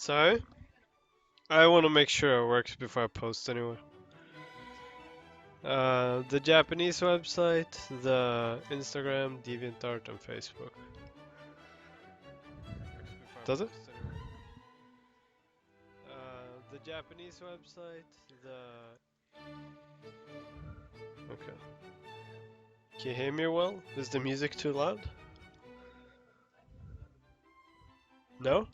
So, I want to make sure it works before I post anywhere. The Japanese website, the Instagram, DeviantArt, and Facebook. Does it? The Japanese website, the... Okay. Can you hear me well? Is the music too loud? No?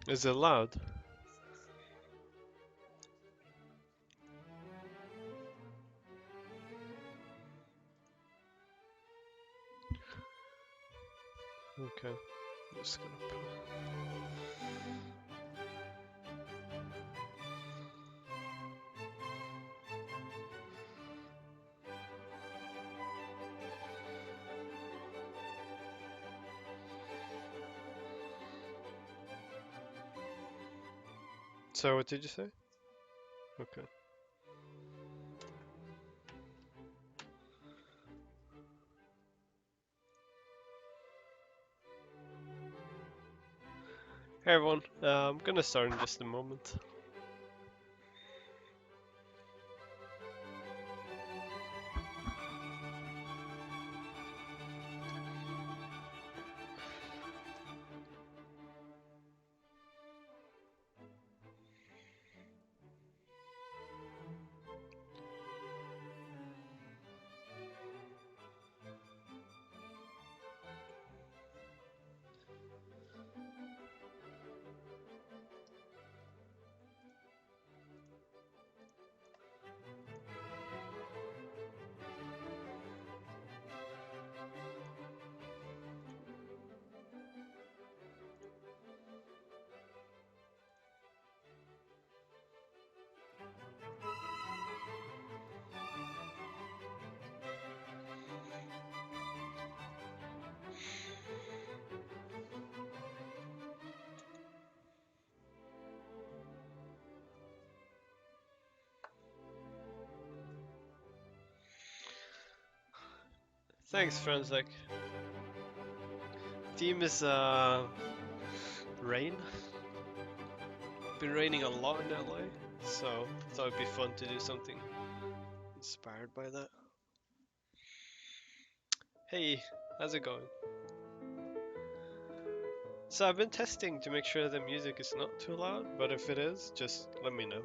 Is it loud? Okay. I'm just gonna put... So what did you say? Okay. Hey everyone, I'm gonna start in just a moment. Thanks, friends. Like, theme is rain. Been raining a lot in LA, so thought it'd be fun to do something inspired by that. Hey, how's it going? So I've been testing to make sure the music is not too loud, but if it is, just let me know.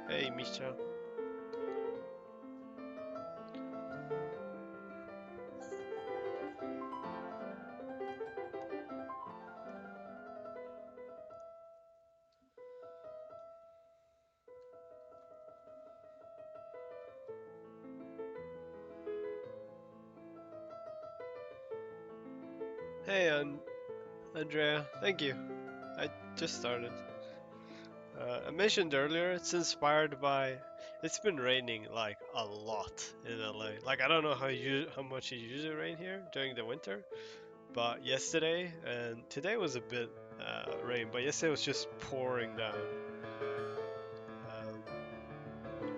Hey, Misha. Hey, Andrea. Thank you. I just started. I mentioned earlier, it's inspired by. It's been raining like a lot in LA. Like I don't know how much it usually rain here during the winter, but yesterday and today was a bit rain, but yesterday was just pouring down.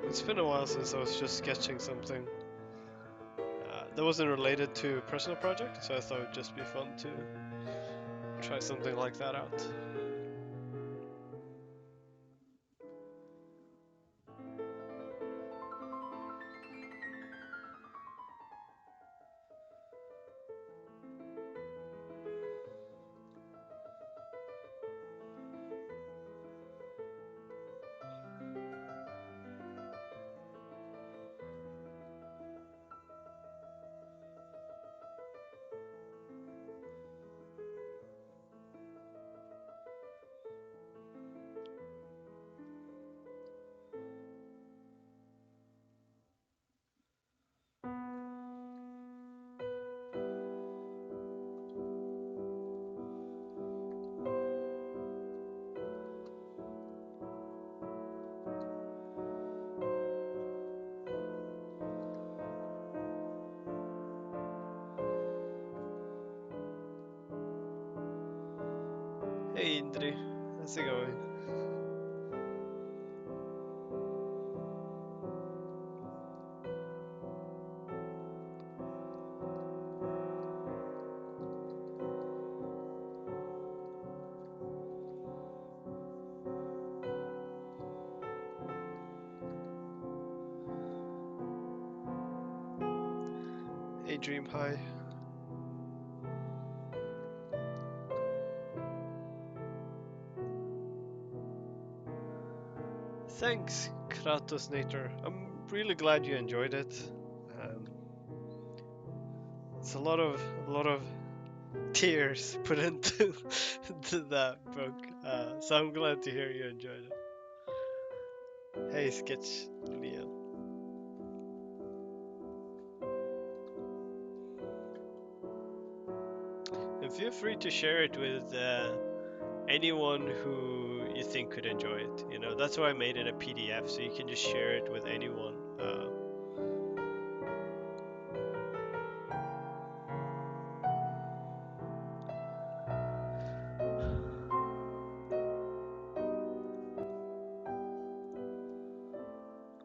It's been a while since I was just sketching something that wasn't related to a personal project, so I thought it'd just be fun to try something like that out. Hey Indri, how's it going? Hey Dream, hi. Thanks, Kratos Nator. I'm really glad you enjoyed it. Um, it's a lot of tears put into into that book, so I'm glad to hear you enjoyed it. Hey Sketch Liam. And feel free to share it with anyone who you think could enjoy it. You know, that's why I made it a PDF, so you can just share it with anyone.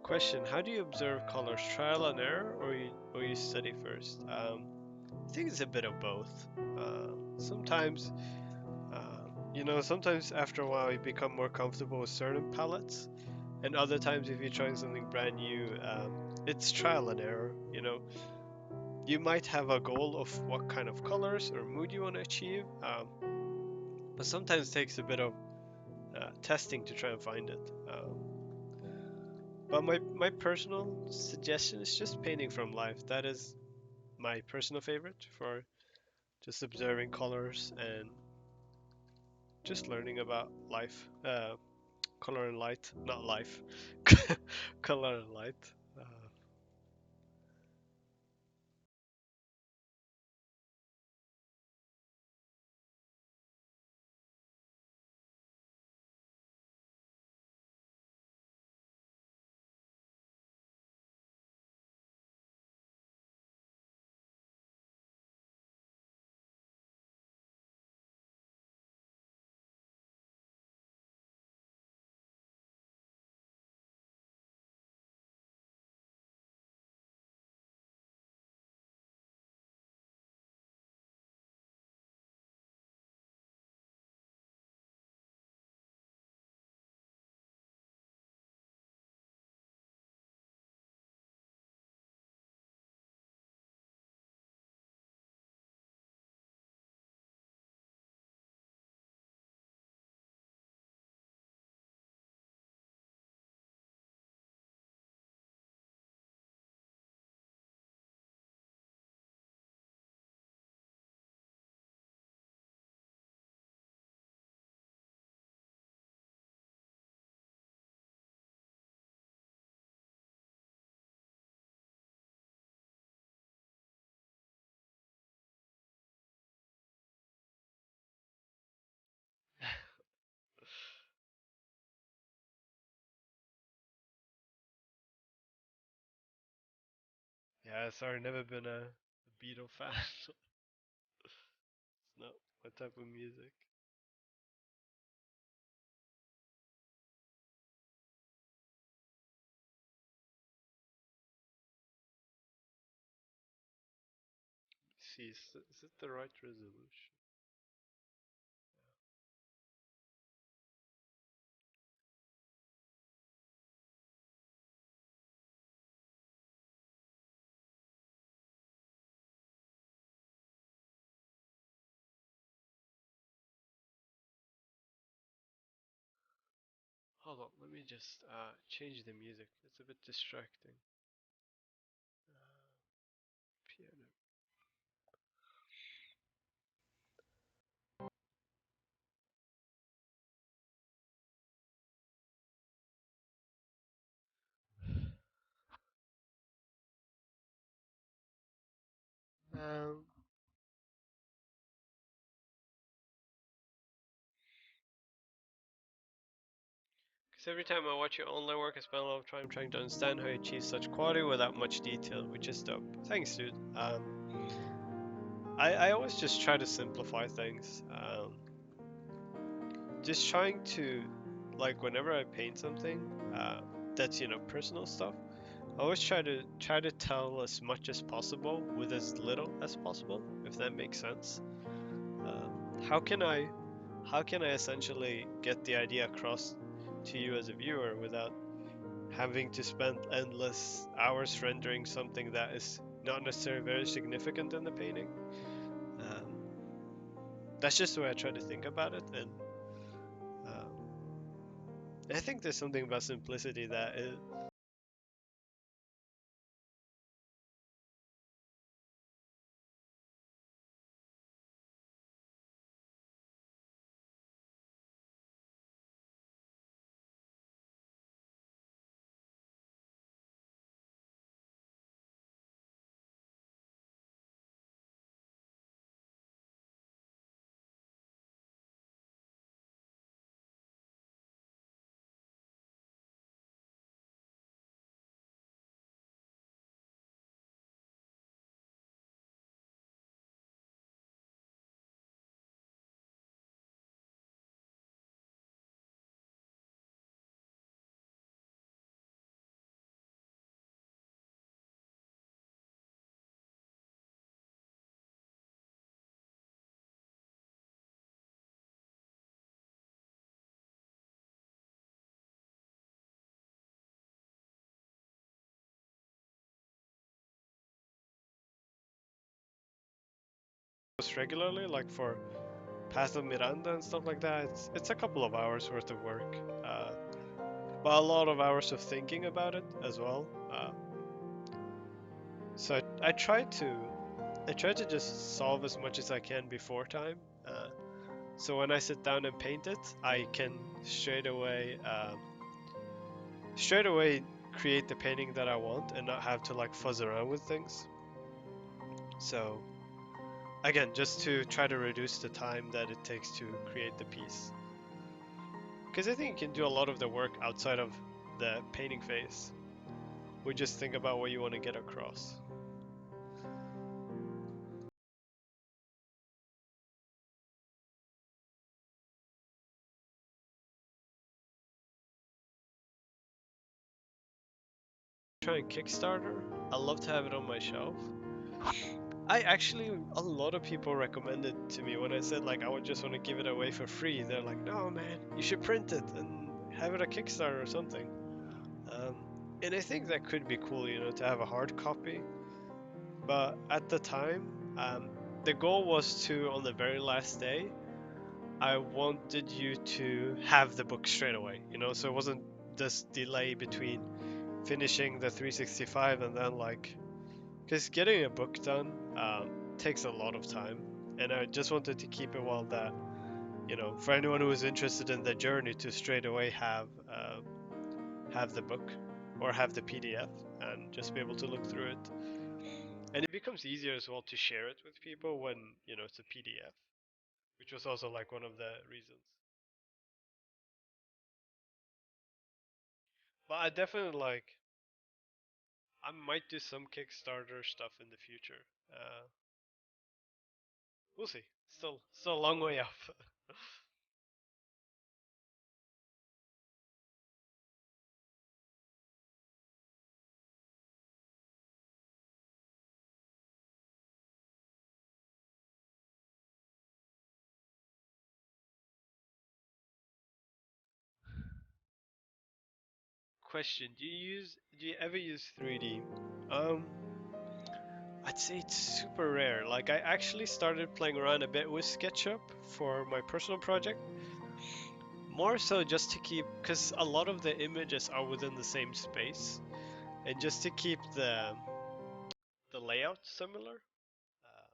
Question: how do you observe colors? Trial and error, or you study first? I think it's a bit of both. Sometimes, sometimes after a while you become more comfortable with certain palettes, and other times if you're trying something brand new, it's trial and error. You know, you might have a goal of what kind of colors or mood you want to achieve, but sometimes it takes a bit of testing to try and find it. But my personal suggestion is just painting from life. That is my personal favorite for just observing colors and just learning about life. Color and light, not life. Color and light. Uh, yeah, sorry, never been a Beatle fan. It's not my type of music. See, is it the right resolution? Hold on, let me just change the music. It's a bit distracting. Piano. Um, because every time I watch your online work, I spend a lot of time trying to understand how you achieve such quality without much detail, which is dope. Thanks, dude. I always just try to simplify things. just trying to, like, whenever I paint something, uh, that's personal stuff. I always try to tell as much as possible with as little as possible, if that makes sense. How can I essentially get the idea across to you as a viewer without having to spend endless hours rendering something that is not necessarily very significant in the painting? Um, that's just the way I try to think about it, and I think there's something about simplicity that is regularly, like for Path of Miranda and stuff like that. It's a couple of hours worth of work, but a lot of hours of thinking about it as well. So I try to just solve as much as I can before time. So when I sit down and paint it, I can straight away straight away create the painting that I want and not have to like fuzz around with things. So again, just to try to reduce the time that it takes to create the piece. Because I think you can do a lot of the work outside of the painting phase. We just think about what you want to get across. Try and Kickstarter. I love to have it on my shelf. I actually, a lot of people recommended to me when I said like I would just want to give it away for free. They're like, no man, you should print it and have it a Kickstarter or something. Um, and I think that could be cool, to have a hard copy. But at the time, the goal was to, on the very last day, I wanted you to have the book straight away, so it wasn't this delay between finishing the 365 and then like, because getting a book done takes a lot of time, and I just wanted to keep it well that, for anyone who is interested in the journey to straight away have the book or have the PDF and just be able to look through it. And it becomes easier as well to share it with people when, it's a PDF, which was also like one of the reasons. But I definitely like I might do some Kickstarter stuff in the future. We'll see. Still a long way off. Question: Do you ever use 3D? Um, I'd say it's super rare. Like I actually started playing around a bit with SketchUp for my personal project, more so just to keep, because a lot of the images are within the same space, and just to keep the layout similar. Uh,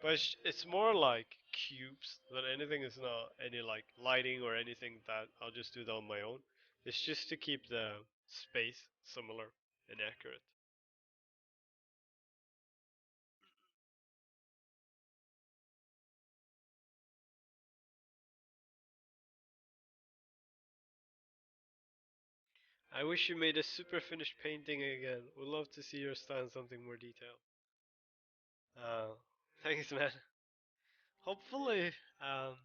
but it's more like cubes than anything. It's not any like lighting or anything that I'll just do that on my own. It's just to keep the space similar and accurate. I wish you made a super finished painting again. Would love to see your style in something more detailed. Uh, thanks, man. Hopefully, um,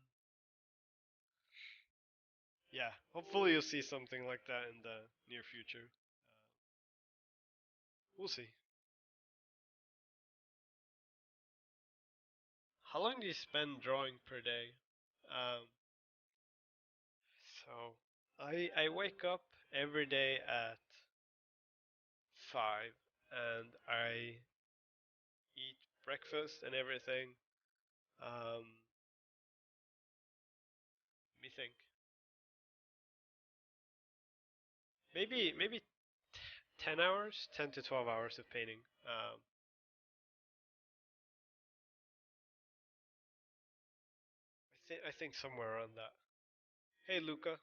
yeah, hopefully you'll see something like that in the near future. We'll see. How long do you spend drawing per day? Um, so I wake up every day at 5 and I eat breakfast and everything. Um, Let me think. Maybe 10 hours, 10 to 12 hours of painting. I think somewhere around that. Hey Luca.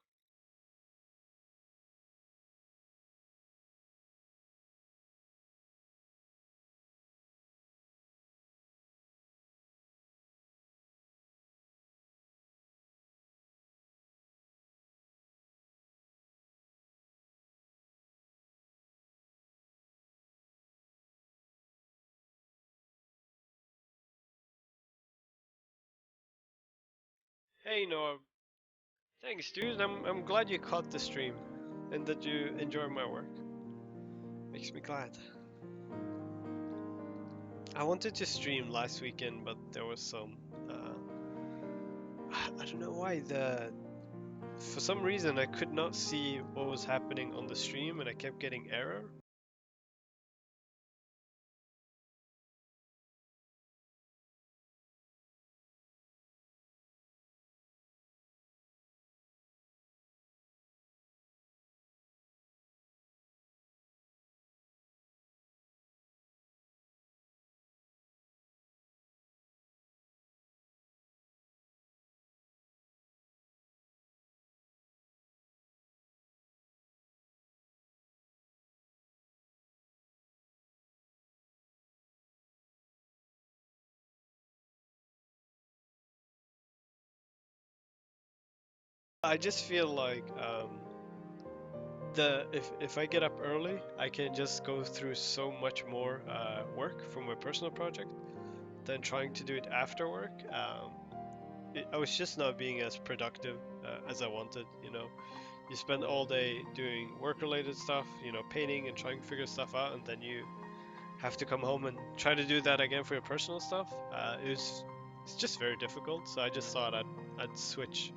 Hey Noah. Thanks, dude. I'm glad you caught the stream and that you enjoy my work. Makes me glad. I wanted to stream last weekend, but there was some. I don't know why. For some reason I could not see what was happening on the stream, and I kept getting error. I just feel like the if I get up early, I can just go through so much more work for my personal project than trying to do it after work. I was just not being as productive as I wanted. You spend all day doing work-related stuff, painting and trying to figure stuff out, and then you have to come home and try to do that again for your personal stuff. It's just very difficult. So I just thought I'd switch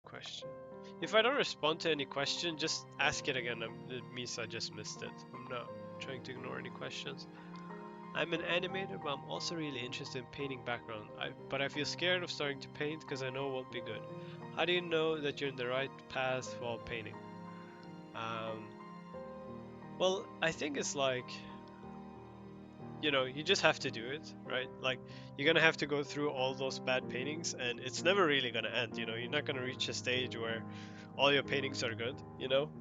question. If I don't respond to any question, just ask it again. It means I just missed it. I'm not trying to ignore any questions. I'm an animator, but I'm also really interested in painting background. But I feel scared of starting to paint because I know it won't be good. How do you know that you're in the right path while painting? Um, well, I think it's like, you just have to do it, right? Like, you're gonna have to go through all those bad paintings, and it's never really gonna end. You're not gonna reach a stage where all your paintings are good.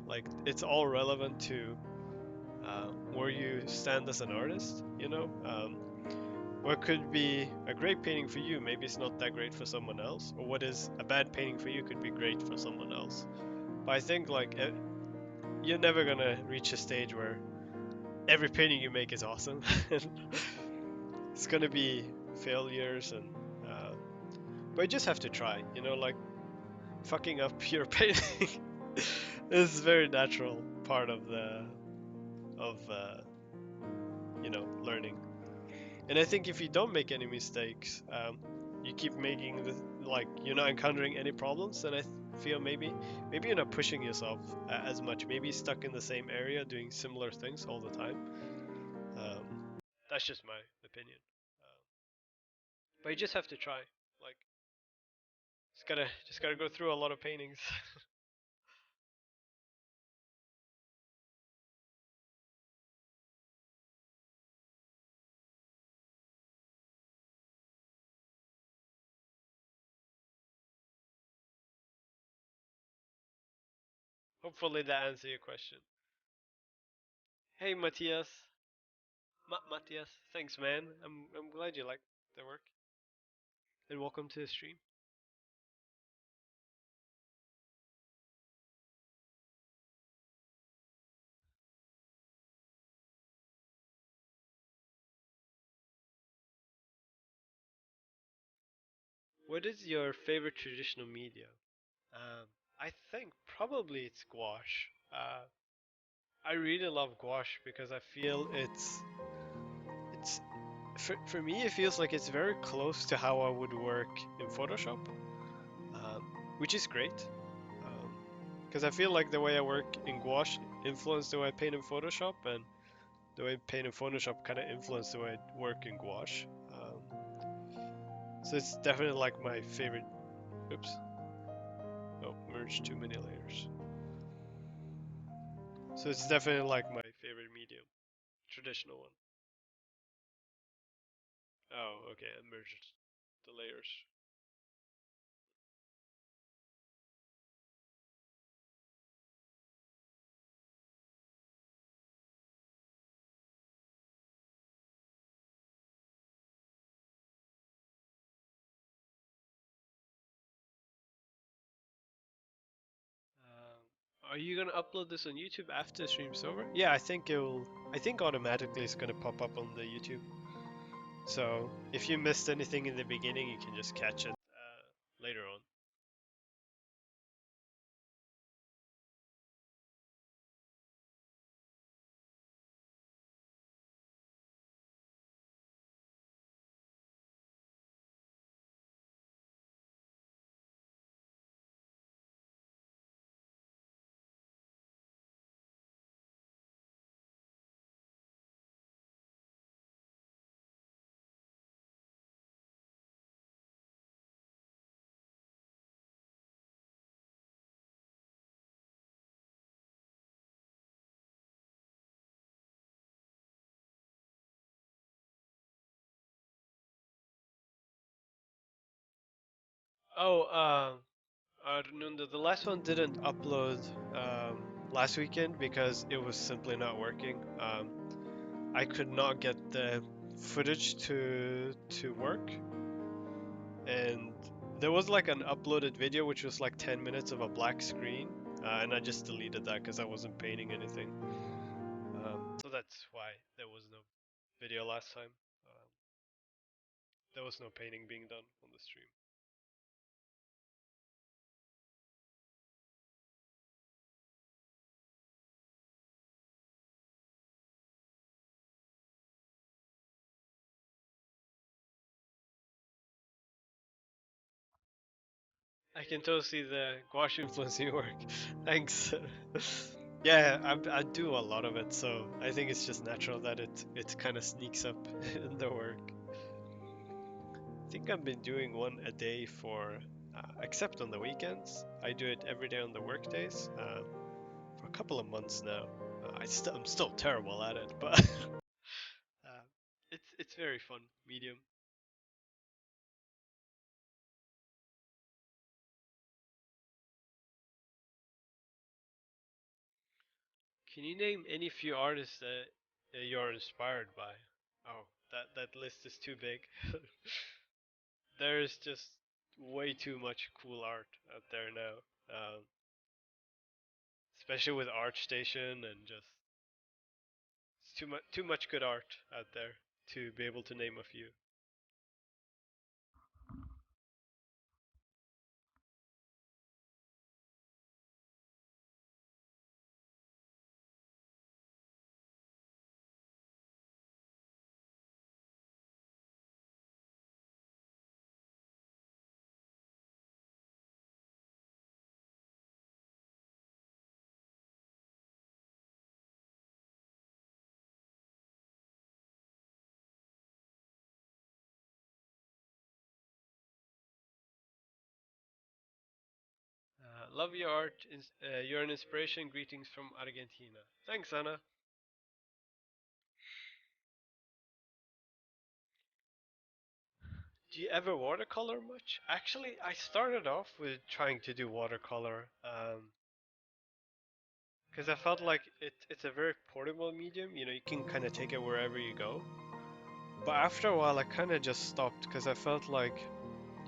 Like it's all relevant to where you stand as an artist. What could be a great painting for you, maybe it's not that great for someone else, or what is a bad painting for you could be great for someone else. But I think like you're never gonna reach a stage where every painting you make is awesome. It's gonna be failures, and uh, but you just have to try. Like fucking up your painting is a very natural part of the of learning. And I think if you don't make any mistakes, you keep making like you're not encountering any problems, then feel maybe you're not pushing yourself as much. Maybe you're stuck in the same area doing similar things all the time. Um, that's just my opinion. But you just have to try. Like Just gotta go through a lot of paintings. Hopefully that answers your question. Hey Matthias, Matthias, thanks man. I'm glad you liked the work, and welcome to the stream. What is your favorite traditional media? Um, I think probably it's gouache. I really love gouache because I feel it's for me it feels like it's very close to how I would work in Photoshop, um, which is great. Because I feel like the way I work in gouache influenced the way I paint in Photoshop, and the way I paint in Photoshop kind of influenced the way I work in gouache. So it's definitely like my favorite. Oops. Oh, merged too many layers. So it's definitely like my favorite medium, traditional one. Oh, okay, I merged the layers. Are you gonna upload this on YouTube after the stream's over? Yeah, I think it will. I think automatically it's gonna pop up on the YouTube. So if you missed anything in the beginning, you can just catch it later on. Oh, Arnunda, the last one didn't upload last weekend because it was simply not working. I could not get the footage to work, and there was like an uploaded video which was like 10 minutes of a black screen, and I just deleted that because I wasn't painting anything. So that's why there was no video last time. Um, there was no painting being done on the stream. I can totally see the gouache influencing your work. Thanks. Yeah, I do a lot of it, so I think it's just natural that it kind of sneaks up in the work. I think I've been doing one a day for, except on the weekends. I do it every day on the work days for a couple of months now. I'm still terrible at it, but it's very fun medium. Can you name any few artists that you're inspired by? Oh, that list is too big. There's just way too much cool art out there now, especially with ArtStation and just it's too much good art out there to be able to name a few. Love your art. You're an inspiration. Greetings from Argentina. Thanks, Anna. Do you ever watercolor much? Actually, I started off with trying to do watercolor because I felt like it's a very portable medium. You know, you can kind of take it wherever you go. But after a while, I kind of just stopped because I felt like,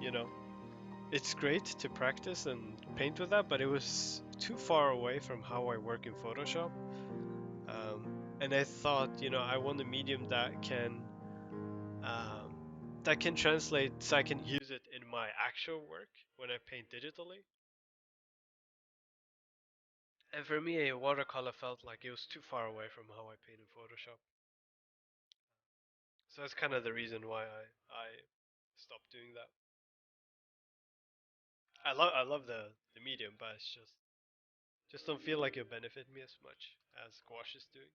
you know, it's great to practice and paint with that, but it was too far away from how I work in Photoshop. And I thought, you know, I want a medium um, that can translate, so I can use it in my actual work when I paint digitally. And for me, a watercolor felt like it was too far away from how I paint in Photoshop. So that's kind of the reason why I stopped doing that. I love the medium, but it's just don't feel like it'll benefit me as much as gouache is doing.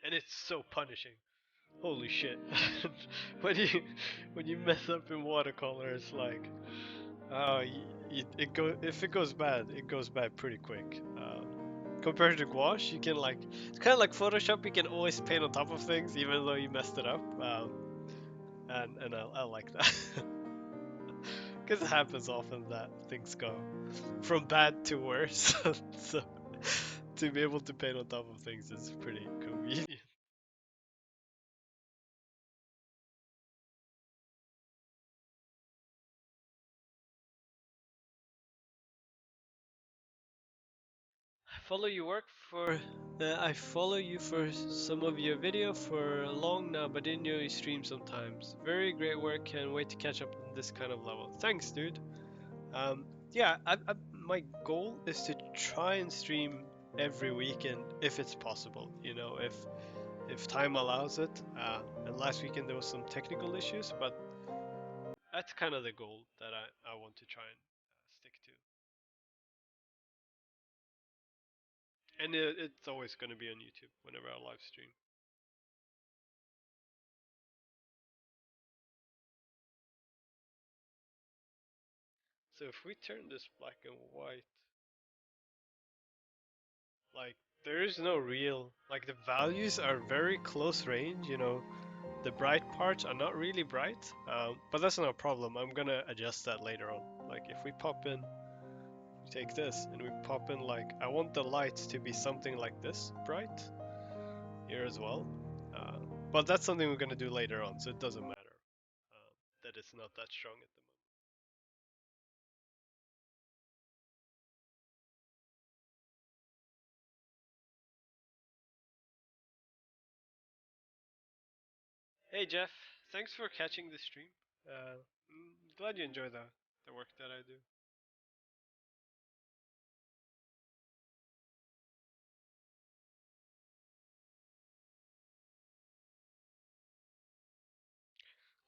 And it's so punishing. Holy shit! when you when you mess up in watercolor, it's like, it go if it goes bad, it goes bad pretty quick. Compared to gouache, you can like it's kind of like Photoshop. You can always paint on top of things, even though you messed it up. And I like that because it happens often that things go from bad to worse. So to be able to paint on top of things is pretty convenient. Follow your work for I follow you for some of your video for long now, but didn't know you stream sometimes. Very great work. Can't wait to catch up on this kind of level. Thanks, dude. Yeah, my goal is to try and stream every weekend if it's possible. You know, if time allows it. And last weekend there was some technical issues, but that's kind of the goal that I want to try and stick to. And it's always going to be on YouTube whenever I live stream. So if we turn this black and white, like there is no real, like the values are very close range, you know, the bright parts are not really bright, but that's not a problem. I'm gonna adjust that later on. Like if we pop in, we take this and we pop in like, I want the lights to be something like this bright here as well. Uh, but that's something we're gonna do later on, so it doesn't matter that it's not that strong at the moment. Hey Jeff, thanks for catching the stream. Glad you enjoy the work that I do.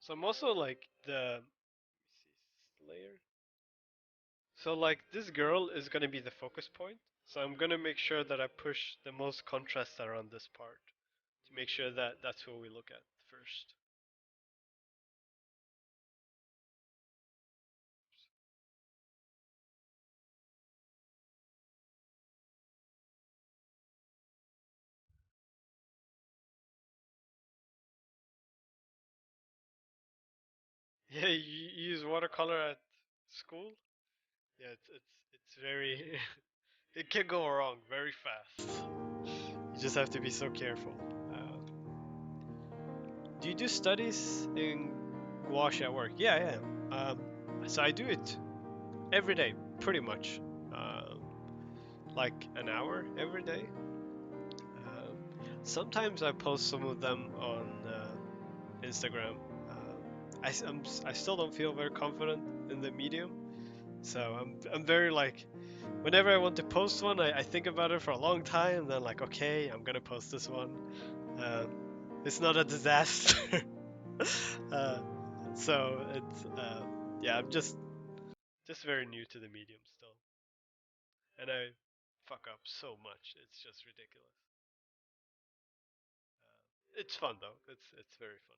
So I'm also like Slayer. So like this girl is gonna be the focus point. So I'm gonna make sure that I push the most contrast around this part to make sure that that's what we look at first. Yeah, you use watercolor at school? Yeah, it's very it can go wrong very fast. You just have to be so careful. Do you do studies in gouache at work? Yeah, yeah. So I do it every day, pretty much. Um, like an hour every day. Um, Sometimes I post some of them on Instagram. I still don't feel very confident in the medium, so I'm very like whenever I want to post one, I think about it for a long time, and then like okay, I'm gonna post this one. Um, it's not a disaster. uh, so it's yeah, I'm just very new to the medium still, and I fuck up so much. It's just ridiculous. It's fun though. It's very fun.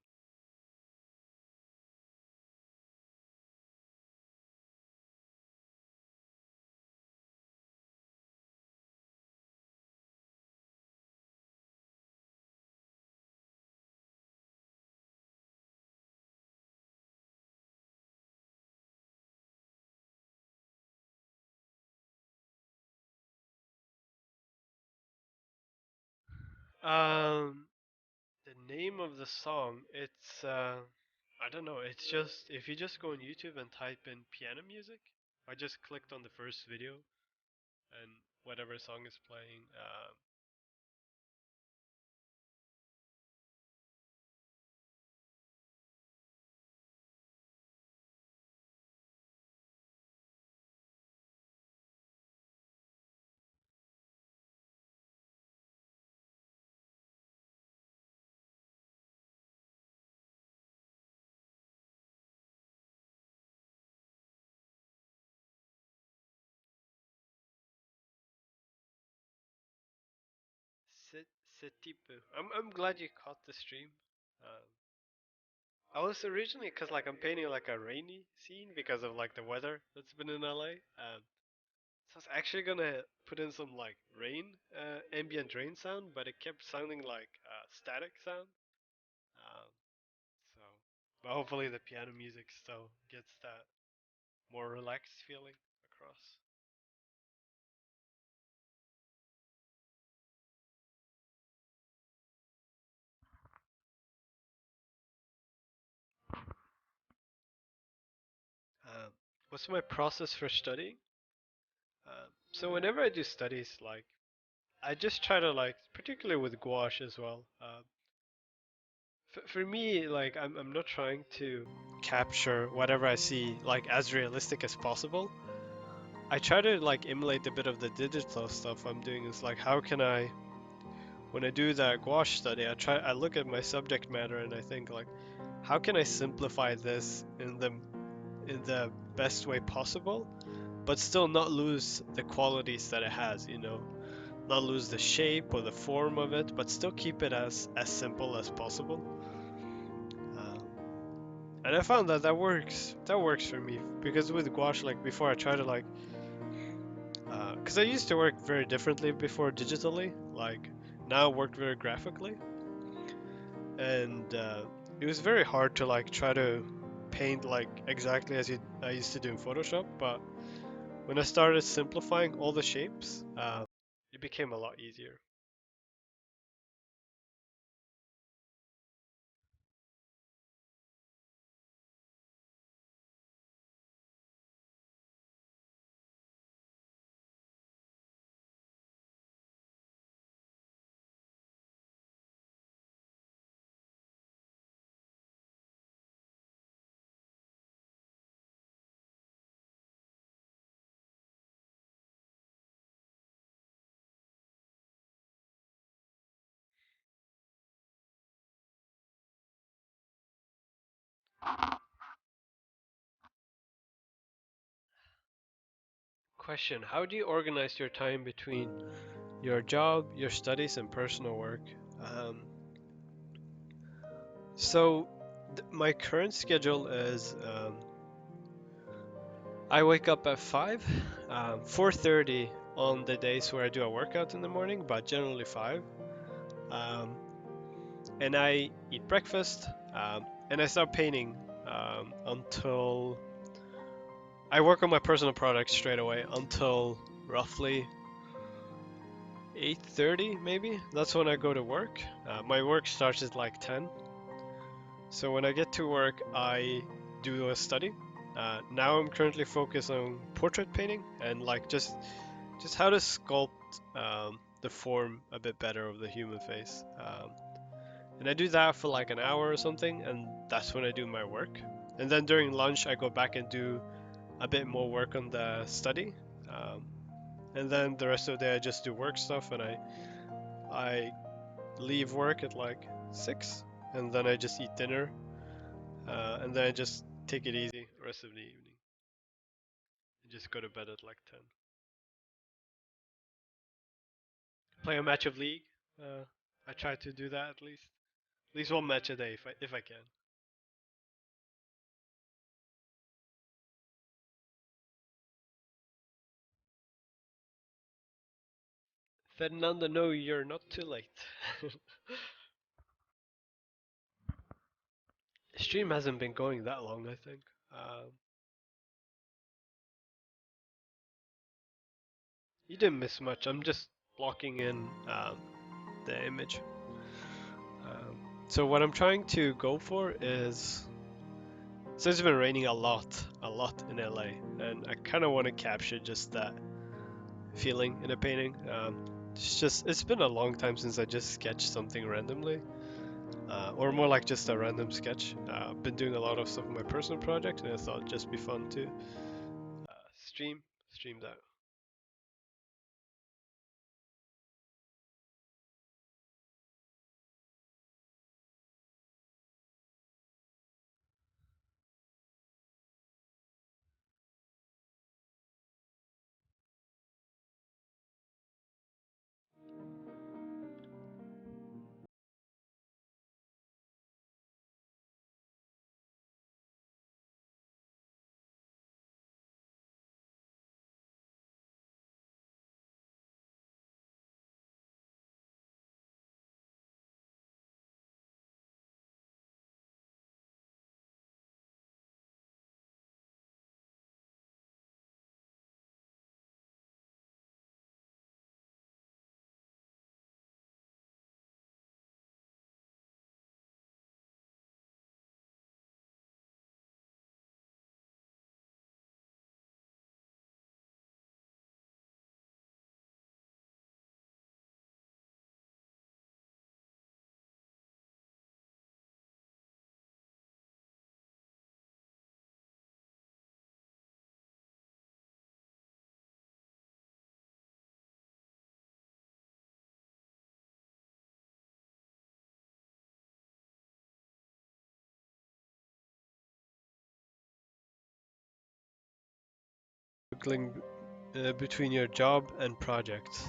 Um, the name of the song, it's I don't know. It's just if you just go on YouTube and type in piano music, I just clicked on the first video and whatever song is playing. Sit Setipu. I'm glad you caught the stream. Um, I was originally because like I'm painting like a rainy scene because of like the weather that's been in LA. So I was actually gonna put in some like rain, ambient rain sound, but it kept sounding like static sound. Um, so, but hopefully the piano music still gets that more relaxed feeling across. Um, what's my process for studying? So whenever I do studies, like I just try to like, particularly with gouache as well. For me, like I'm not trying to capture whatever I see like as realistic as possible. I try to like emulate a bit of the digital stuff I'm doing. Is like how can I, when I do that gouache study, I look at my subject matter and I think like how can I simplify this in the best way possible, but still not lose the qualities that it has, you know, not lose the shape or the form of it, but still keep it as simple as possible. Uh, and I found that that works. That works for me because with gouache, like before, I try to like, because I used to work very differently before digitally. Like now, I work very graphically, and it was very hard to like try to paint like exactly as I used to do in Photoshop. But when I started simplifying all the shapes, it became a lot easier. Question: how do you organize your time between your job, your studies, and personal work? Um, so, my current schedule is I wake up at 5, 4:30 on the days where I do a workout in the morning, but generally 5. Um, and I eat breakfast, and I start painting until I work on my personal project straight away until roughly 8:30 maybe. That's when I go to work. My work starts at like 10. So when I get to work, I do a study. Now I'm currently focused on portrait painting and like just how to sculpt the form a bit better of the human face. And I do that for like an hour or something, and that's when I do my work. And then during lunch, I go back and do a bit more work on the study. Um, and then the rest of the day, I just do work stuff, and I leave work at like 6, and then I just eat dinner, and then I just take it easy the rest of the evening, and just go to bed at like 10. Play a match of League. Uh, I try to do that at least one match a day if I can. Fernando, no, you're not too late. Stream hasn't been going that long, I think. You didn't miss much. I'm just blocking in the image. So what I'm trying to go for is, so it's been raining a lot in LA, and I kind of want to capture just that feeling in a painting. It's been a long time since I just sketched something randomly, or more like just a random sketch. I've been doing a lot of stuff in my personal project, and I thought it'd just be fun to stream stream that. Juggling between your job and project.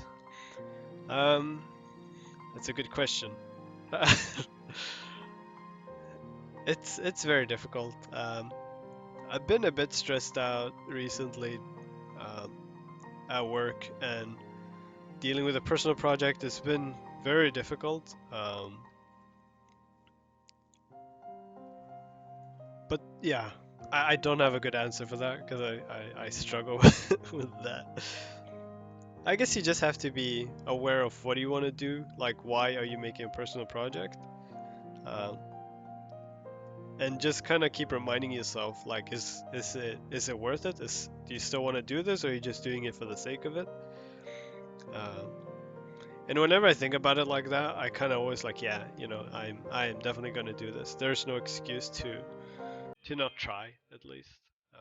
Um, that's a good question. It's very difficult. I've been a bit stressed out recently um, at work, and dealing with a personal project has been very difficult. But yeah, I don't have a good answer for that because I struggle with that. I guess you just have to be aware of what you want to do, like why are you making a personal project, um, and just kind of keep reminding yourself, like, is it worth it? Do you still want to do this, or are you just doing it for the sake of it? Um, and whenever I think about it like that, I kind of always like, yeah, I am definitely gonna do this. There's no excuse to not try, at least. Uh,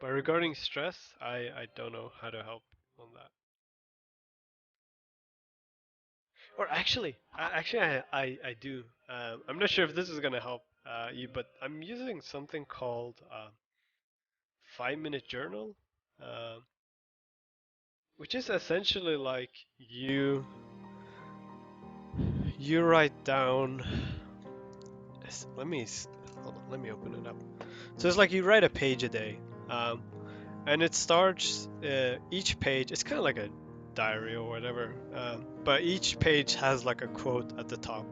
but regarding stress, I don't know how to help on that. Or actually, I do. I'm not sure if this is gonna help you, but I'm using something called 5 minute journal, uh, which is essentially like you write down. Let me hold on. Let me open it up. So it's like you write a page a day, um, and it starts each page. It's kind of like a diary or whatever, but each page has like a quote at the top.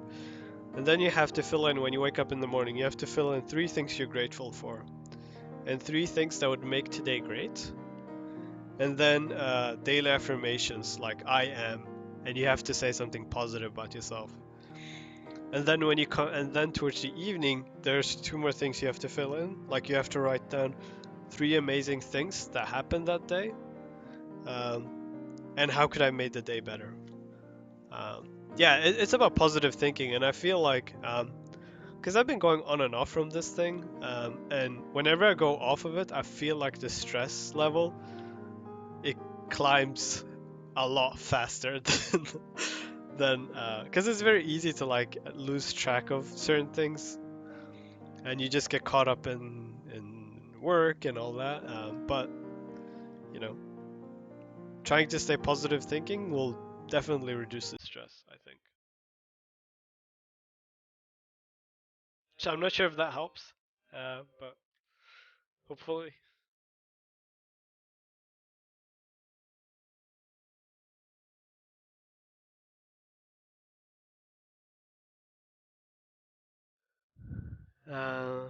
And then you have to fill in when you wake up in the morning, you have to fill in three things you're grateful for and three things that would make today great. And then daily affirmations like I am, and you have to say something positive about yourself. And then when you come, and then towards the evening, there's two more things you have to fill in. Like you have to write down three amazing things that happened that day, um, and how could I make the day better. Um, yeah, it's about positive thinking, and I feel like because I've been going on and off from this thing, and whenever I go off of it, I feel like the stress level it climbs a lot faster than because it's very easy to like lose track of certain things, and you just get caught up in work and all that. But you know, trying to stay positive thinking will definitely reduce the stress, I think. So I'm not sure if that helps, but hopefully. Uh,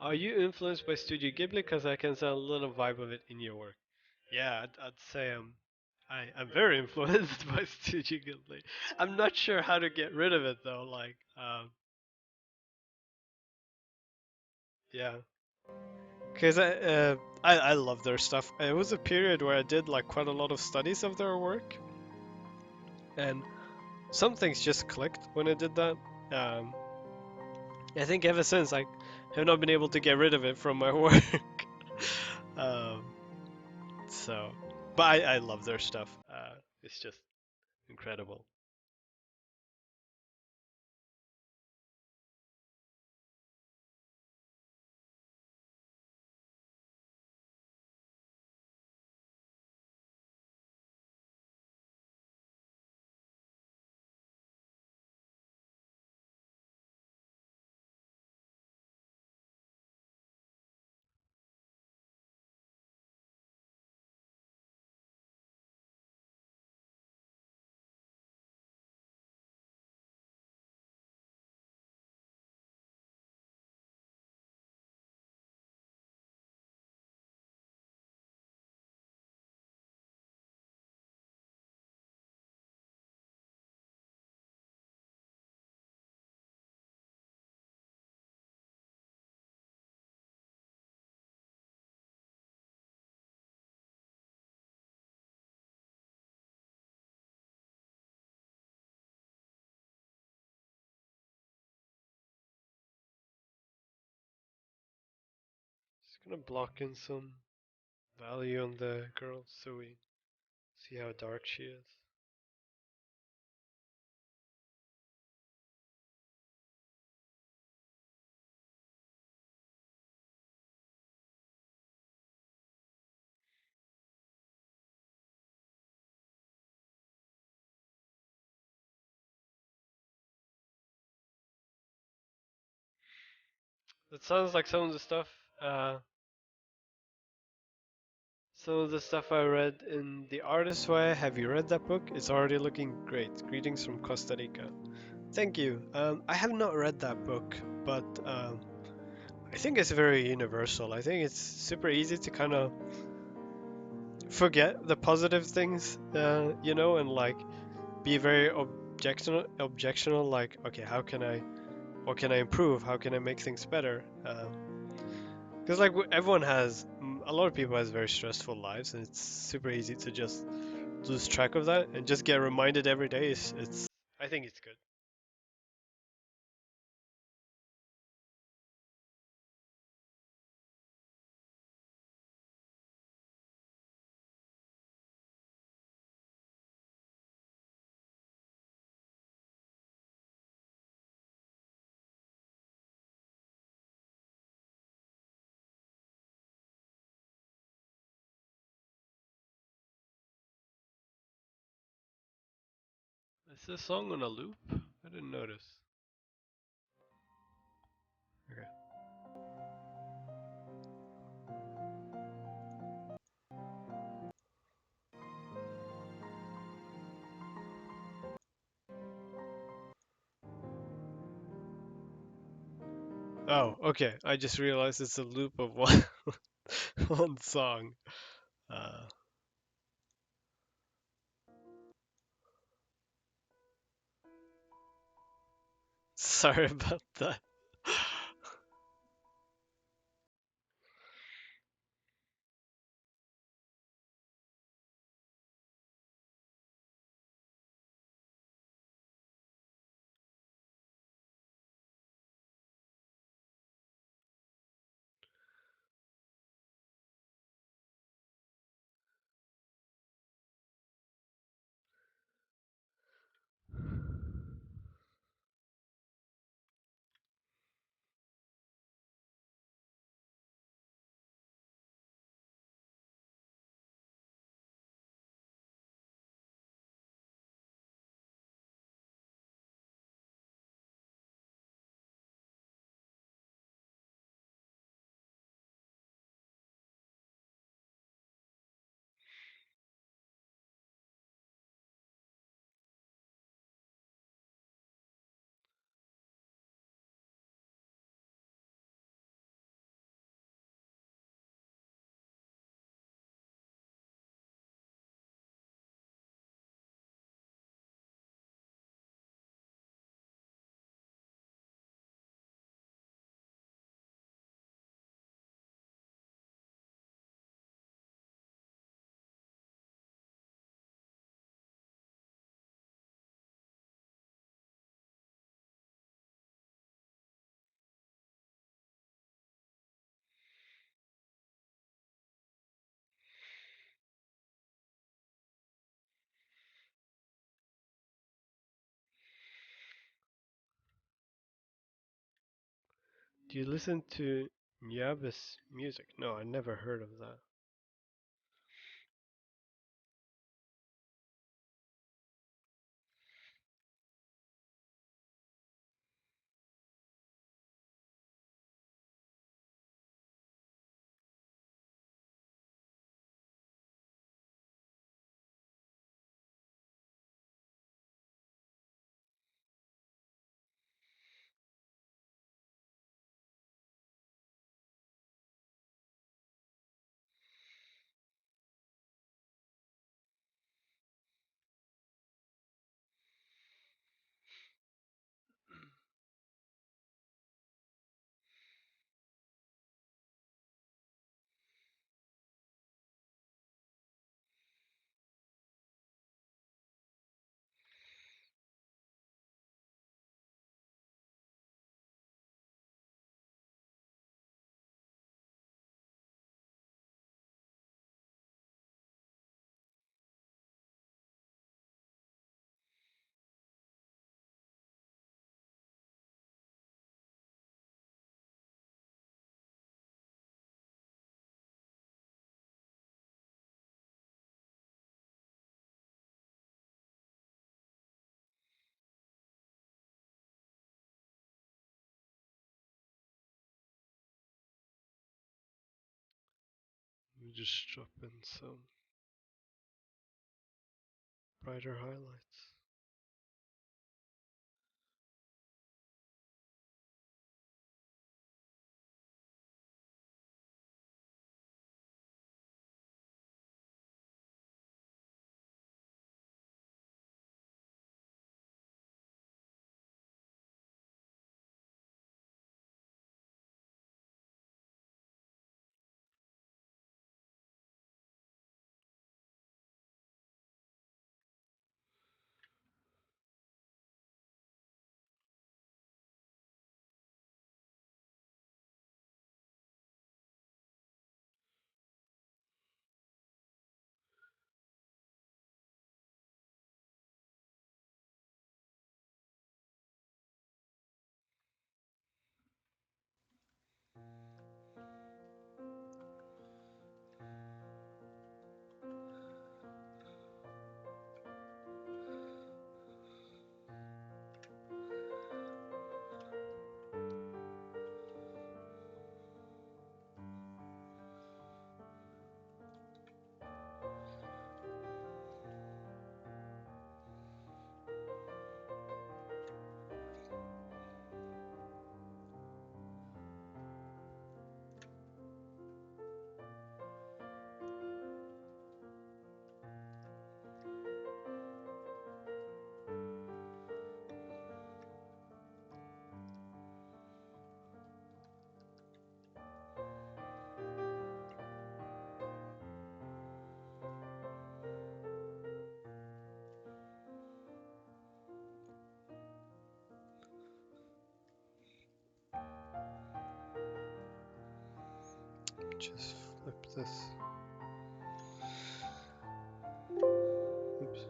Are you influenced by Studio Ghibli? Because I can sense a little vibe of it in your work. Yeah, I'd say I'm very influenced by Studio Ghibli. I'm not sure how to get rid of it though. Like, yeah, because I love their stuff. It was a period where I did like quite a lot of studies of their work, and some things just clicked when I did that. Um, I think ever since I have not been able to get rid of it from my work. um, so, but I love their stuff. It's just incredible. Just gonna block in some value on the girl so we see how dark she is. That sounds like uh, some of the stuff I read in The Artist's Way. Have you read that book? It's already looking great. Greetings from Costa Rica. Thank you. I have not read that book, but I think it's very universal. I think it's super easy to kind of forget the positive things, and like be very objectional. Like, okay, what can I improve? How can I make things better? Because like everyone has, a lot of people has very stressful lives, and it's super easy to just lose track of that and just get reminded every day. I think it's good. Is this song on a loop? I didn't notice. Okay. Oh, okay. I just realized it's a loop of one one song. Uh, Sorry about that. Do you listen to Nyab's music? No, I never heard of that. Let me just drop in some brighter highlights. Just flip this. Oops.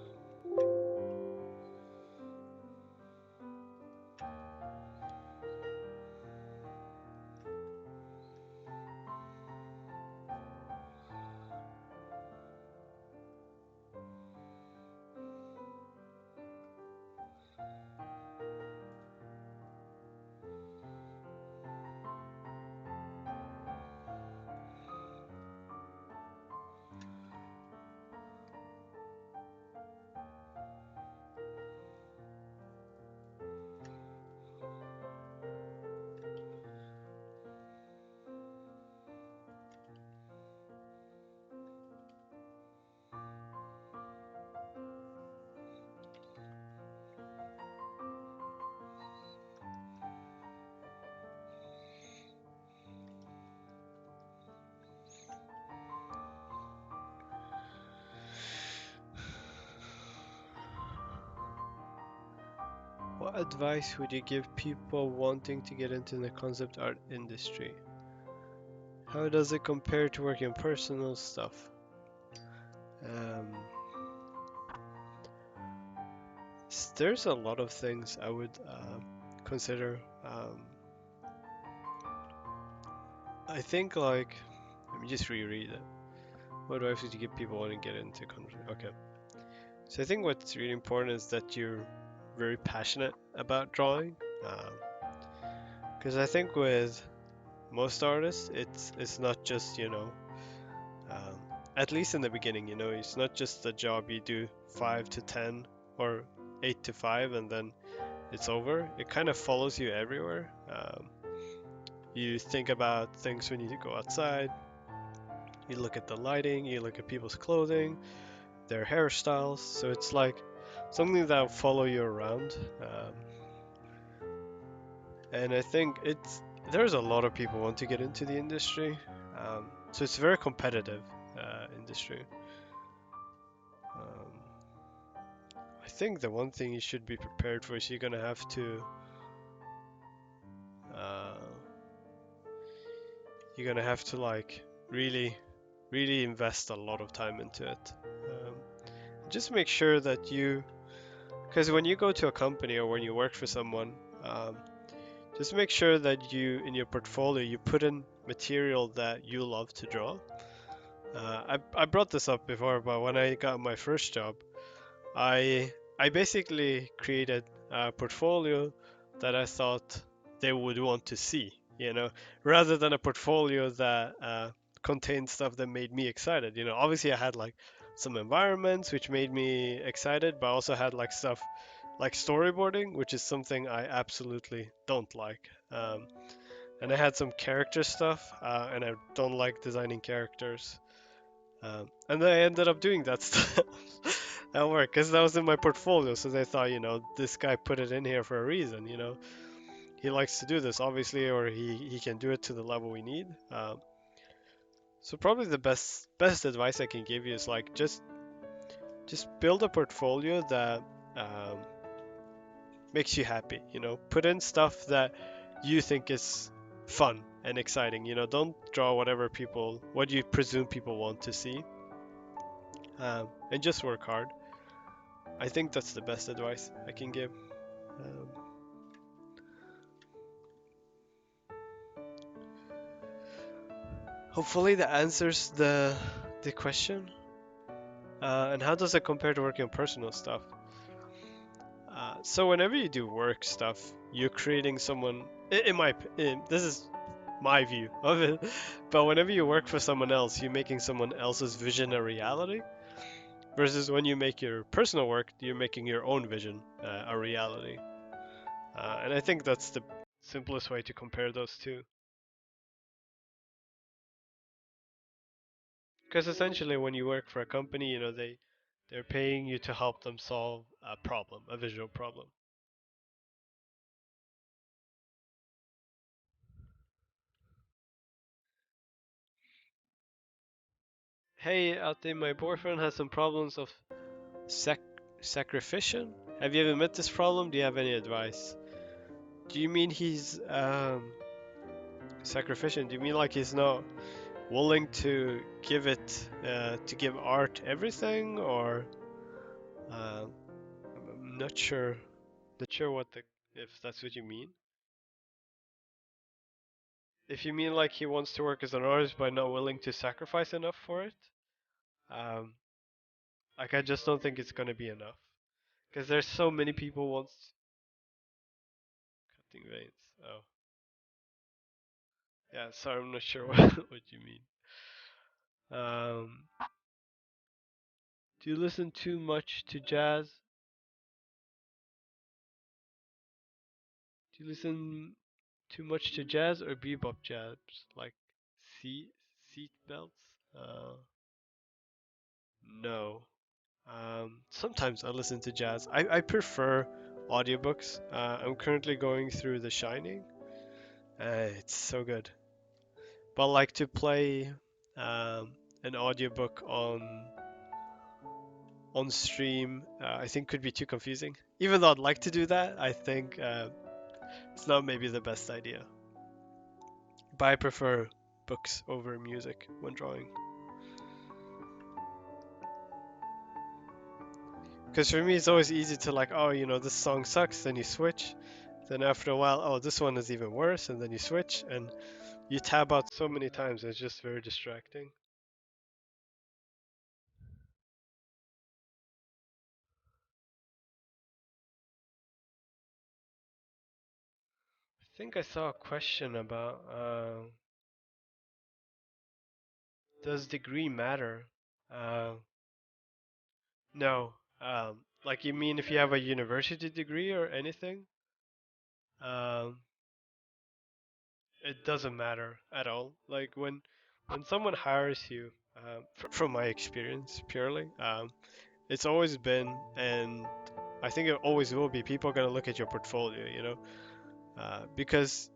What advice would you give people wanting to get into the concept art industry? How does it compare to working on personal stuff? Um, there's a lot of things I would consider. I think like let me just reread it. What do I have to give people when to get into country? Okay. So I think what's really important is that you're very passionate about drawing. Because I think with most artists, it's not just um, at least in the beginning, it's not just a job you do 5 to 10 or 8 to 5 and then it's over. It kind of follows you everywhere. You think about things when you go outside. You look at the lighting. You look at people's clothing, their hairstyles. So it's like something that will follow you around. And I think there's a lot of people want to get into the industry. So it's a very competitive industry. Um, I think the one thing you should be prepared for is uh, you're gonna have to like really, really invest a lot of time into it. Just make sure that because when you go to a company or when you work for someone, um, just make sure that in your portfolio you put in material that you love to draw. I brought this up before, but when I got my first job, I basically created a portfolio that I thought they would want to see, rather than a portfolio that contained stuff that made me excited. Obviously I had like some environments which made me excited, but I also had like stuff like storyboarding, which is something I absolutely don't like. And I had some character stuff, and I don't like designing characters. And then I ended up doing that stuff at work because that was in my portfolio. So they thought, this guy put it in here for a reason. He likes to do this, obviously, or he can do it to the level we need. So probably the best advice I can give you is like just build a portfolio that um, makes you happy. Put in stuff that you think is fun and exciting. Don't draw what you presume people want to see, and just work hard. I think that's the best advice I can give. Um, Hopefully that answers the question. And how does it compare to working on personal stuff? So whenever you do work stuff, you're creating someone. This is my view of it. But whenever you work for someone else, you're making someone else's vision a reality. Versus when you make your personal work, you're making your own vision a reality. And I think that's the simplest way to compare those two. Because essentially, when you work for a company, they're paying you to help them solve a problem, a visual problem. Hey, out there, my boyfriend has some problems of sac sacrificial. Have you ever met this problem? Do you have any advice? Do you mean he's sacrificial? Do you mean like he's not willing to give art everything, or um, I'm not sure. Not sure if that's what you mean. If you mean like he wants to work as an artist but not willing to sacrifice enough for it, um, like I just don't think it's gonna be enough. Because there's so many people wants cutting veins. Oh, yeah. Sorry, I'm not sure what you mean. Um, do you listen too much to jazz? Do you listen too much to jazz or bebop jazz? Like seat seat belts? No. Sometimes I listen to jazz. I prefer audiobooks. I'm currently going through The Shining. It's so good. But like to play an audiobook on stream, I think could be too confusing. Even though I'd like to do that, I think it's not maybe the best idea. But I prefer books over music when drawing. Because for me, it's always easy to like, oh, this song sucks, then you switch. Then after a while, oh, this one is even worse, and then you switch. And you tab out so many times. It's just very distracting. I think I saw a question about does degree matter? Uh, no. Like you mean if you have a university degree or anything? Um, it doesn't matter at all. Like when someone hires you, from my experience purely, it's always been, and I think it always will be. People are gonna look at your portfolio, because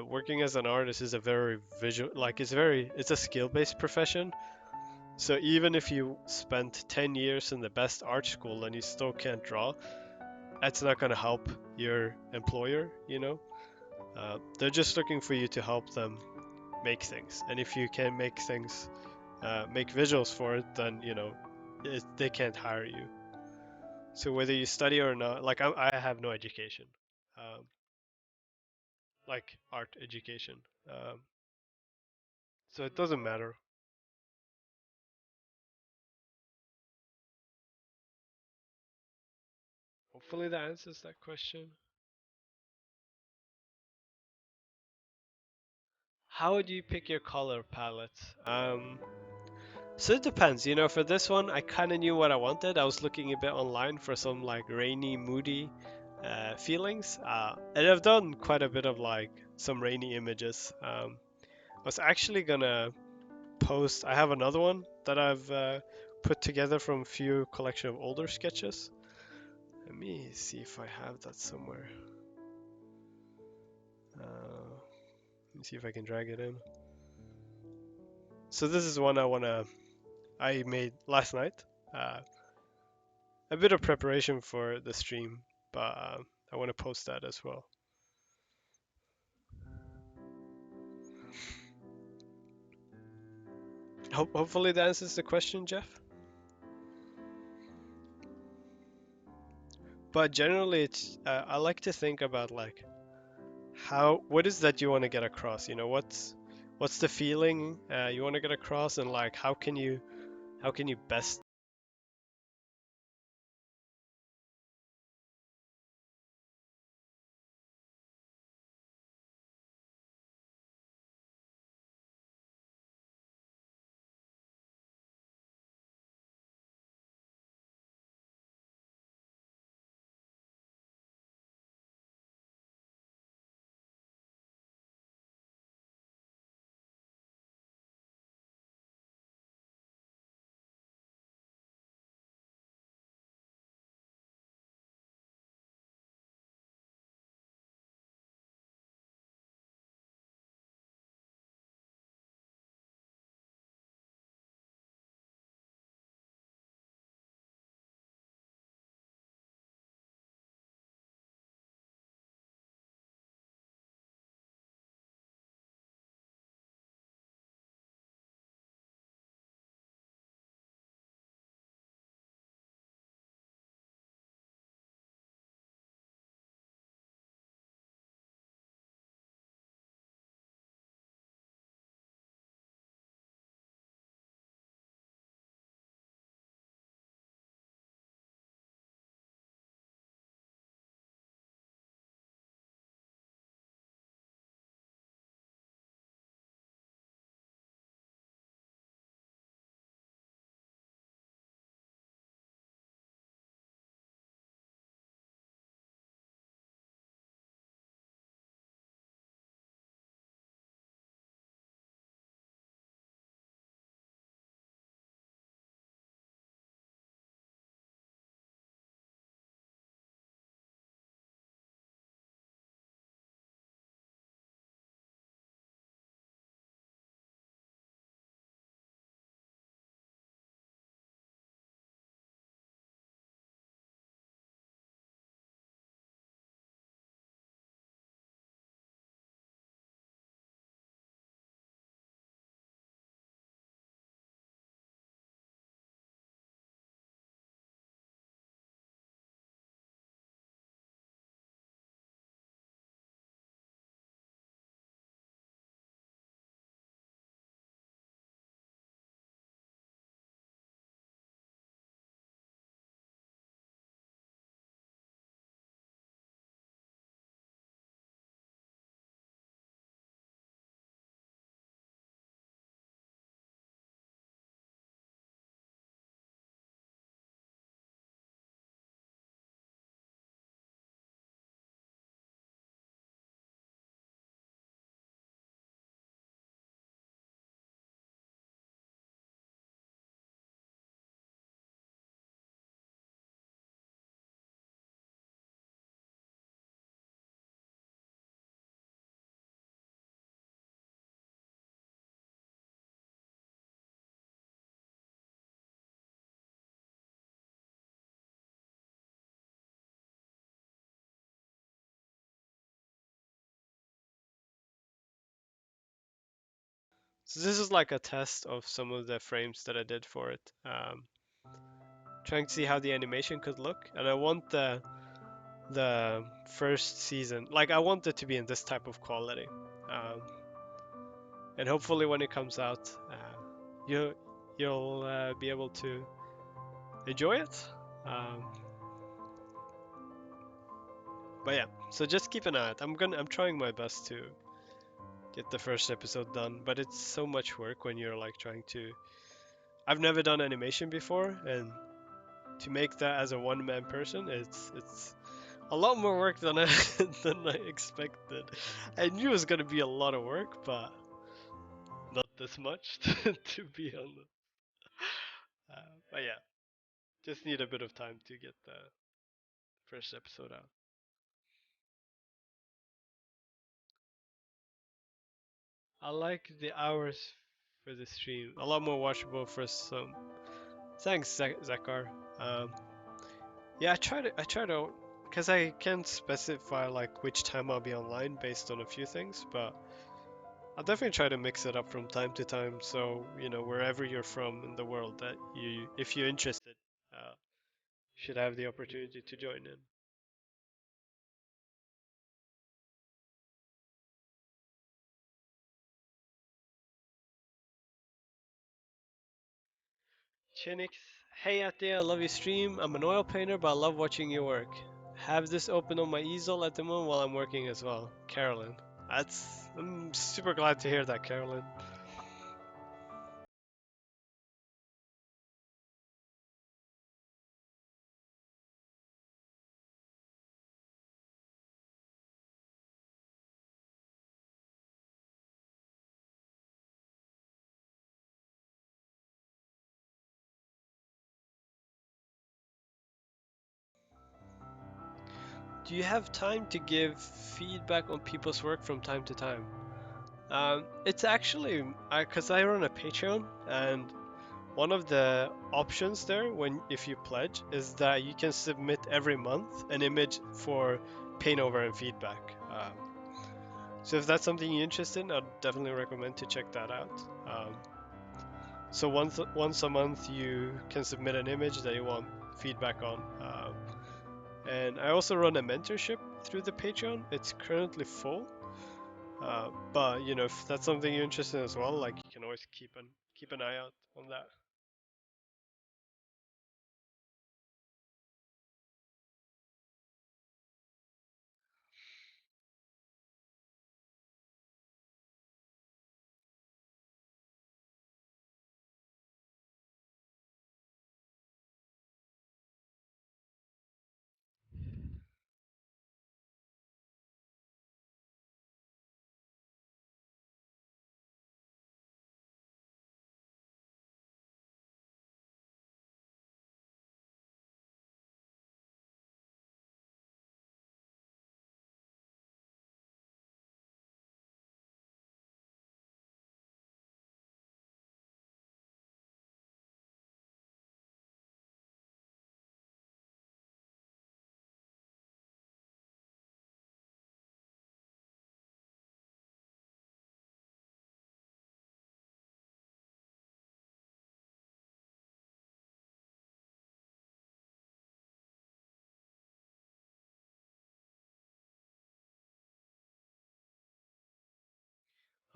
working as an artist is a very visual, like it's a skill-based profession. So even if you spent 10 years in the best art school and you still can't draw, that's not gonna help your employer. They're just looking for you to help them make things. And if you can make things, make visuals for it, then they can't hire you. So whether you study or not, like I have no education, um, like art education, um, so it doesn't matter. Hopefully that answers that question. How would you pick your color palette? So it depends. For this one, I kind of knew what I wanted. I was looking a bit online for some like rainy, moody feelings, and I've done quite a bit of like some rainy images. I was actually gonna post. I have another one that I've put together from a few collection of older sketches. Let me see if I have that somewhere. Let me see if I can drag it in. So this is one I made last night. Uh, a bit of preparation for the stream, but I want to post that as well. Hopefully that answers the question, Jeff. But generally, it's I like to think about like what is that you want to get across. What's the feeling you want to get across, and like how can you best So this is like a test of some of the frames that I did for it, trying to see how the animation could look, and I want the first season, like I want it to be in this type of quality, and hopefully when it comes out, you you'll be able to enjoy it. Um, but yeah, so just keep an eye out. I'm trying my best to get the first episode done, but it's so much work when you're like trying to. I've never done animation before, and to make that as a one-man person, it's a lot more work than I than I expected. I knew it was gonna be a lot of work, but not this much to be honest. But yeah, just need a bit of time to get the first episode out. I like the hours for the stream. A lot more watchable for some. Thanks, Zakar. Um, yeah, I try to, because I can't specify like which time I'll be online based on a few things, but I'll definitely try to mix it up from time to time. So wherever you're from in the world, that if you're interested, uh, should have the opportunity to join in. Chinix, hey out there, I love your stream. I'm an oil painter, but I love watching your work. Have this open on my easel at the moment while I'm working as well. Carolyn. I'm super glad to hear that, Carolyn. Do you have time to give feedback on people's work from time to time? It's actually because I run a Patreon, and one of the options there, when if you pledge, is that you can submit every month an image for paint over and feedback. So if that's something you're interested in, I'd definitely recommend to check that out. So once a month, you can submit an image that you want feedback on. And I also run a mentorship through the Patreon. It's currently full, but if that's something you're interested in as well, like you can always keep an eye out on that.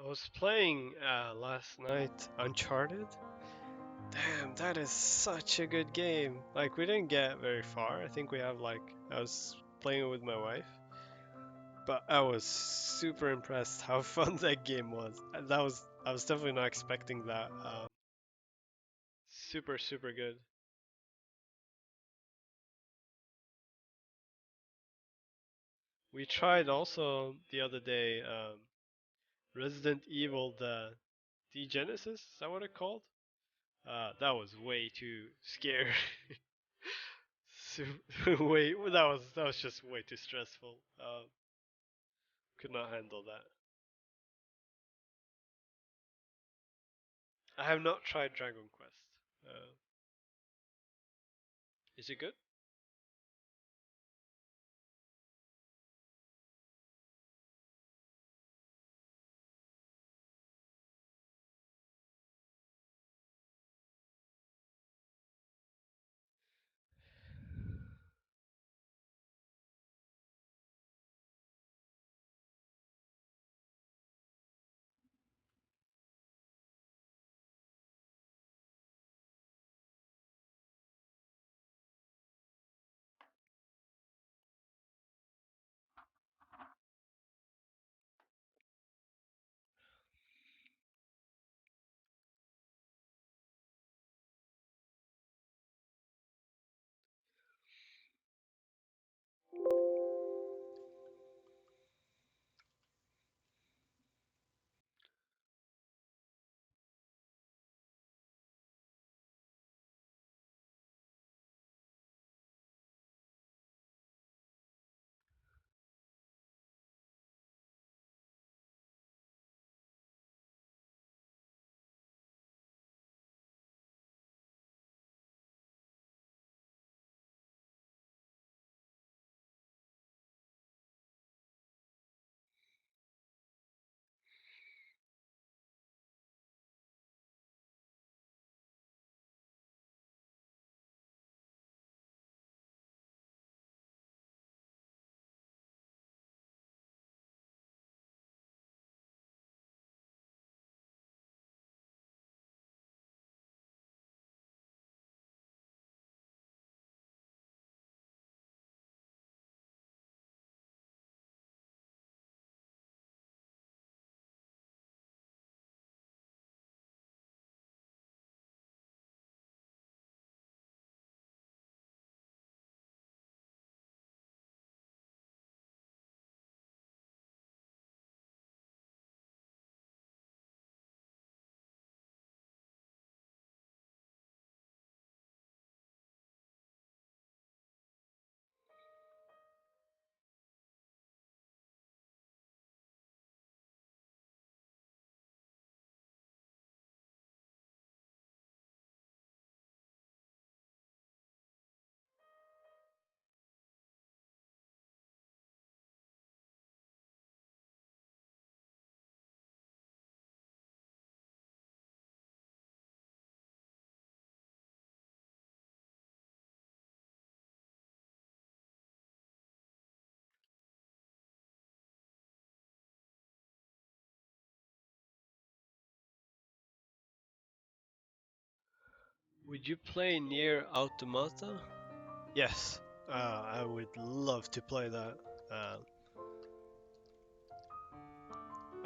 I was playing last night Uncharted. Damn, that is such a good game. Like we didn't get very far. I think we have like I was playing it with my wife, but I was super impressed how fun that game was. That was I was definitely not expecting that. Super super good. We tried also the other day Resident Evil the Genesis. Is that what it called? That was way too scary. way that was just way too stressful. Could not handle that. I have not tried Dragon Quest. Uh, is it good? Would you play near Automata? Yes, I would love to play that. Uh,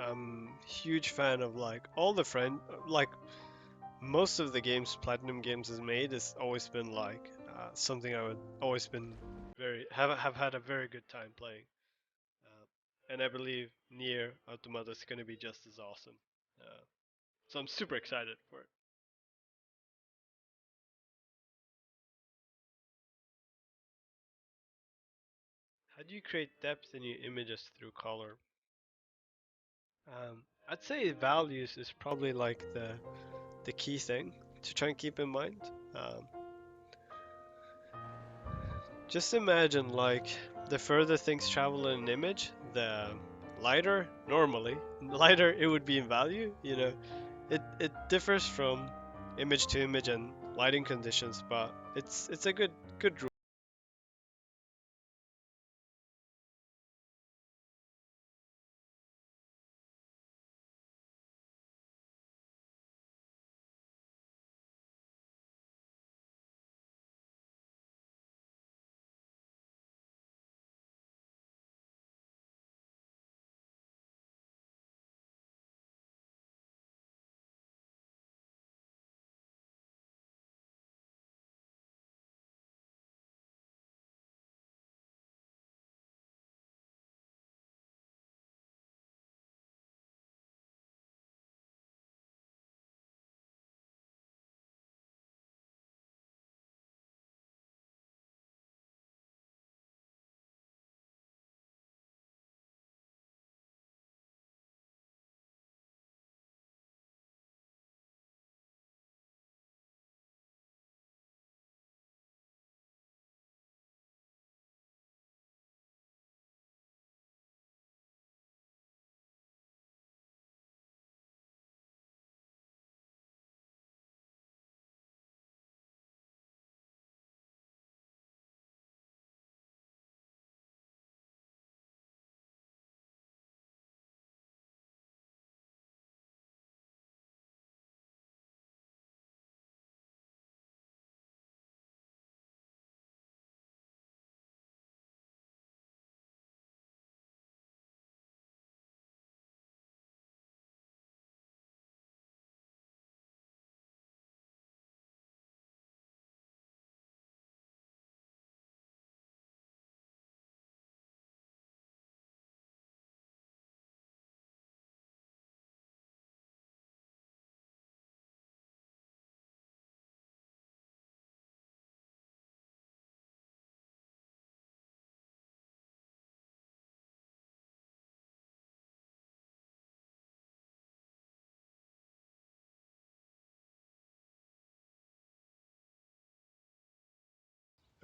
I'm huge fan of like all the like most of the games Platinum Games has made has always been like something I would always been have had a very good time playing. And I believe Nier Automata is going to be just as awesome. So I'm super excited for it. How do you create depth in your images through color? I'd say values is probably like the key thing to try and keep in mind. Um, just imagine like the further things travel in an image, the lighter normally, lighter it would be in value. You know, it differs from image to image and lighting conditions, but it's a good rule.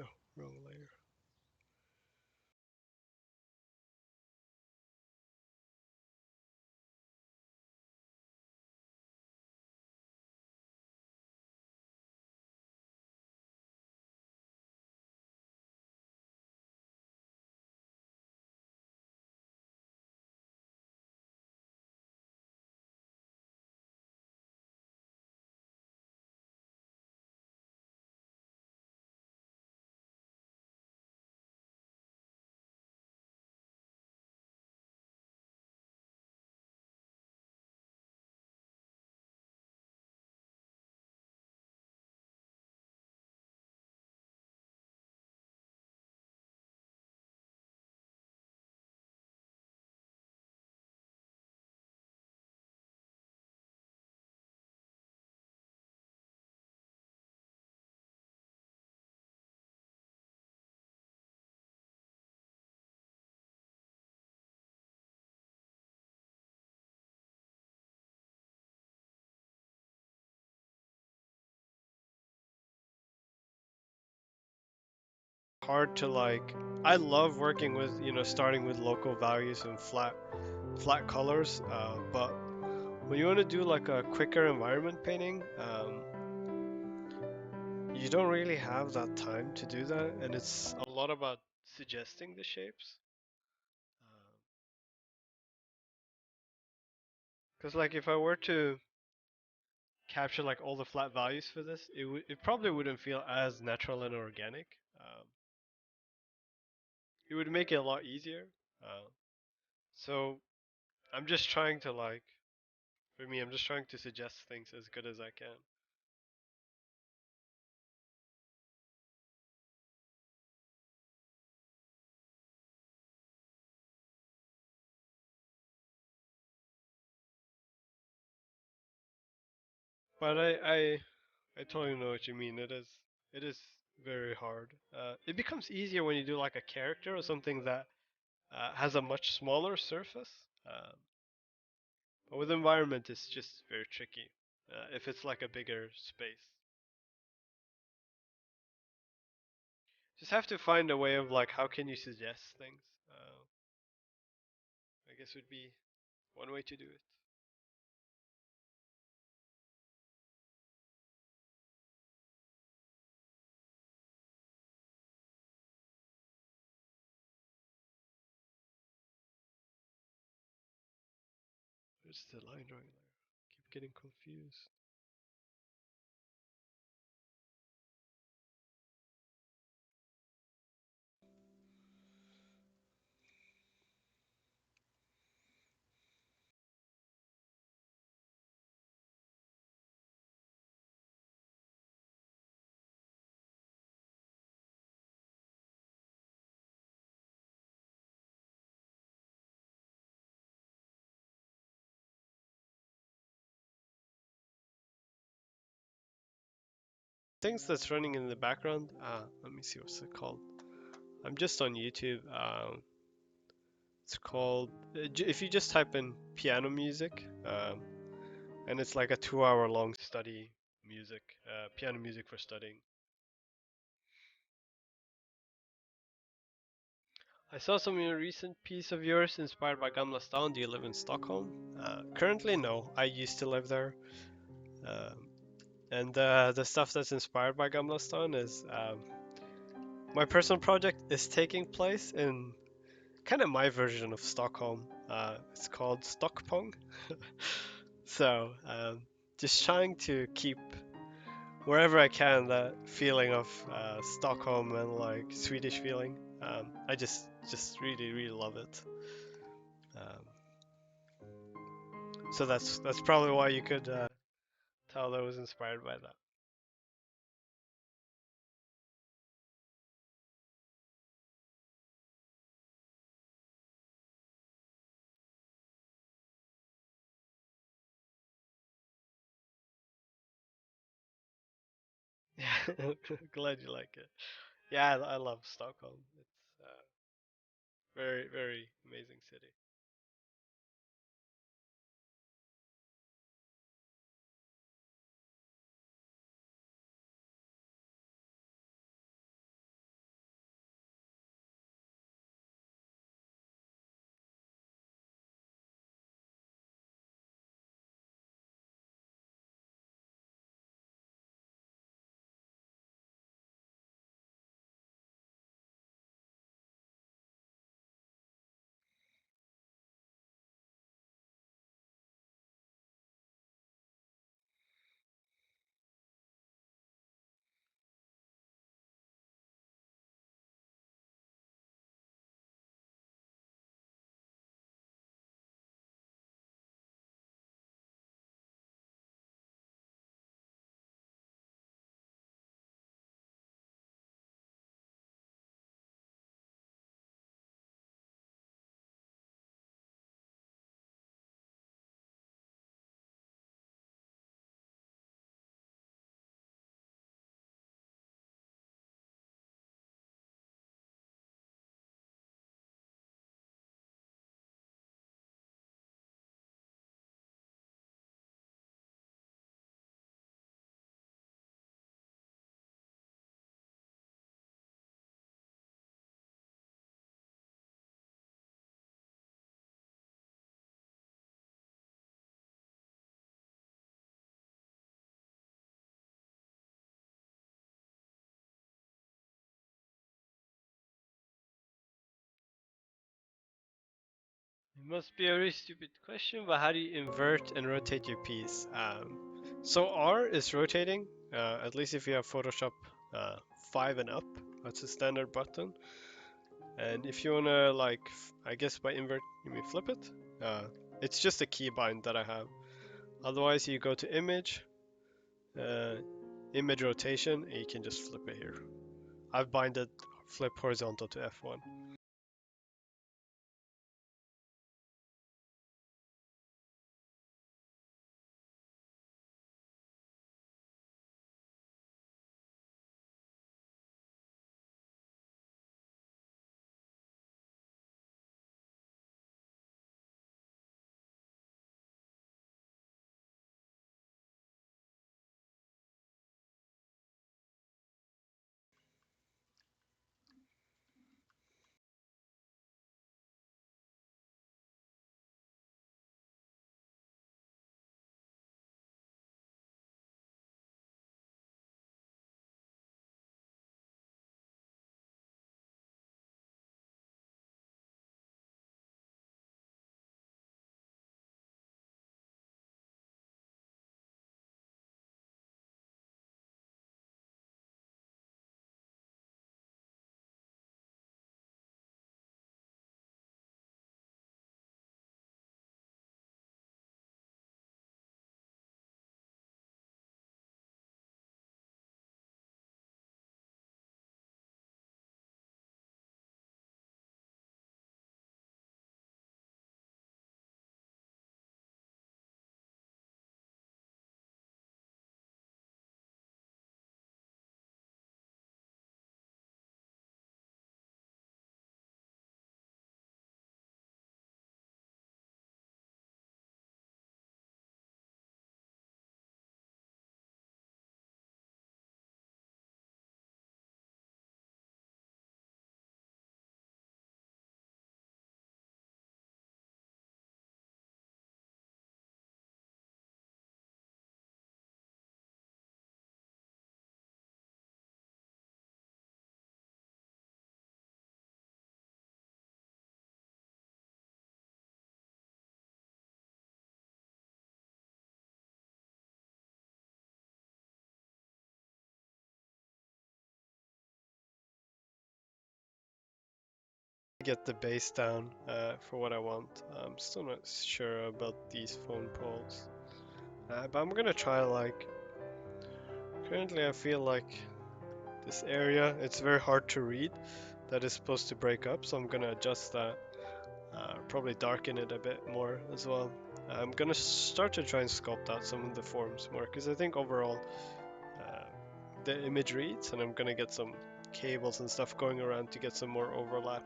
Oh, wrong layer. Hard to like. I love working with starting with local values and flat colors, but when you want to do like a quicker environment painting, you don't really have that time to do that, and it's a lot about suggesting the shapes. Because like if I were to capture like all the flat values for this, it probably wouldn't feel as natural and organic. Um, it would make it a lot easier. Uh, so I'm just trying to like, for me, I'm just trying to suggest things as good as I can. But I totally know what you mean. It is very hard. It becomes easier when you do like a character or something that has a much smaller surface. But with environment, it's just very tricky. If it's like a bigger space, just have to find a way of like how can you suggest things. I guess would be one way to do it. Where's the line drawing there? Keep getting confused. Things that's running in the background. Let me see what's it called. I'm just on YouTube. It's called. If you just type in piano music, and it's like a 2 hour long study music, piano music for studying. I saw some recent piece of yours inspired by Gamla Stan. Do you live in Stockholm? Currently, no. I used to live there. Um, and the stuff that's inspired by Gamla Stan is my personal project is taking place in kind of my version of Stockholm. It's called Stockpong. So just trying to keep wherever I can that feeling of Stockholm and like Swedish feeling. I just really love it. Um, so that's probably why you could tell that I was inspired by that. Yeah, glad you like it. Yeah, I love Stockholm. It's very amazing city. It must be a very stupid question, but how do you invert and rotate your piece? So R is rotating, at least if you have Photoshop uh, 5 and up. That's a standard button. And if you wanna like, I guess by invert you mean flip it. Uh, it's just a keybind that I have. Otherwise, you go to image, uh, image rotation, and you can just flip it here. I've binded flip horizontal to F1. Get the bass down for what I want. I'm still not sure about these phone poles. But I'm gonna try like, currently I feel like this area, it's very hard to read. That is supposed to break up, so I'm gonna adjust that. Probably darken it a bit more as well. I'm gonna start to try and sculpt out some of the forms more, because I think overall uh, the image reads, and I'm gonna get some cables and stuff going around to get some more overlap.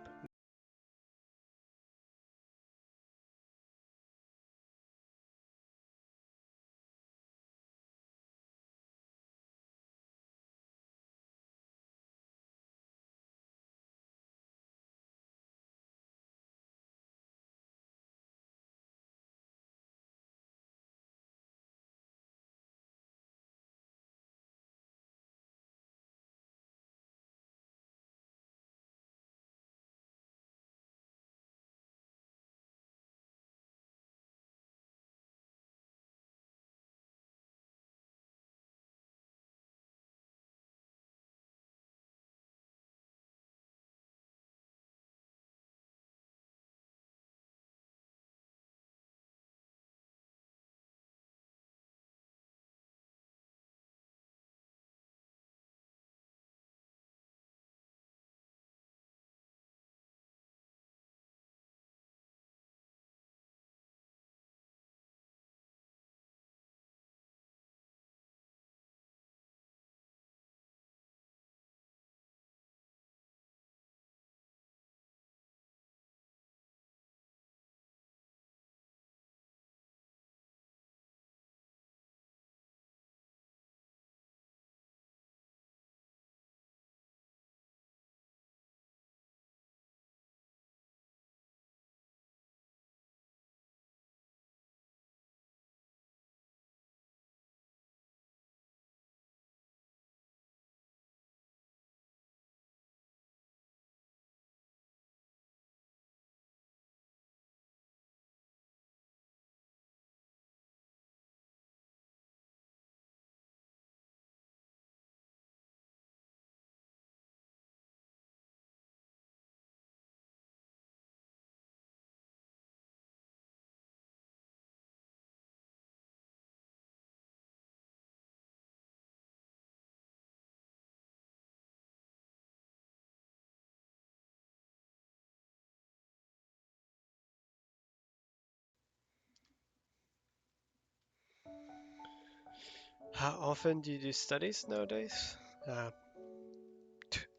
How often do you do studies nowadays? Uh,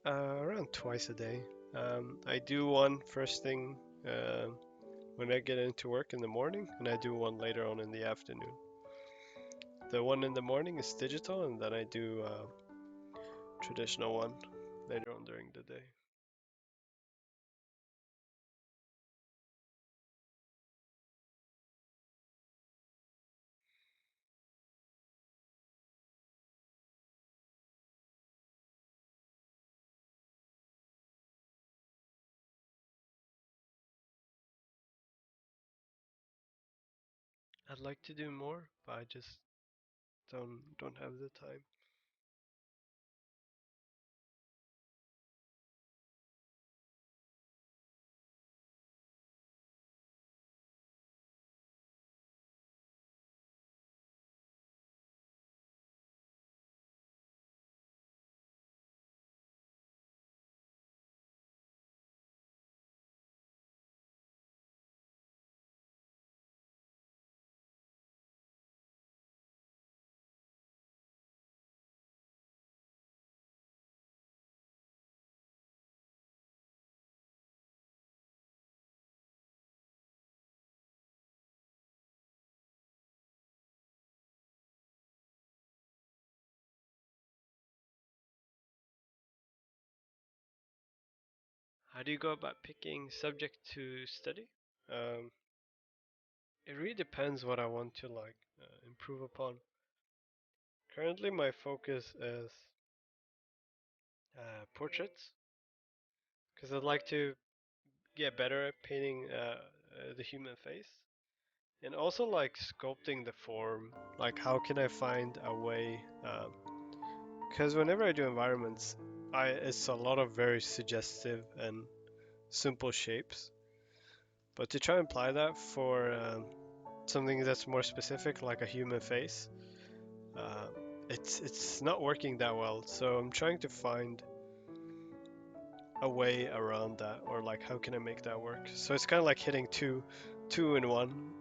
Around twice a day. I do one first thing when I get into work in the morning, and I do one later on in the afternoon. The one in the morning is digital, and then I do traditional one later on during the day. I'd like to do more, but I just don't have the time. How do you go about picking subject to study? Um, it really depends what I want to improve upon. Currently, my focus is portraits because I'd like to get better at painting the human face and also like sculpting the form. Like, how can I find a way? Because whenever I do environments, it's a lot of very suggestive and simple shapes. But to try and apply that for something that's more specific, like a human face, uh, it's not working that well. So I'm trying to find a way around that, or like how can I make that work? So it's kind of like hitting two in one.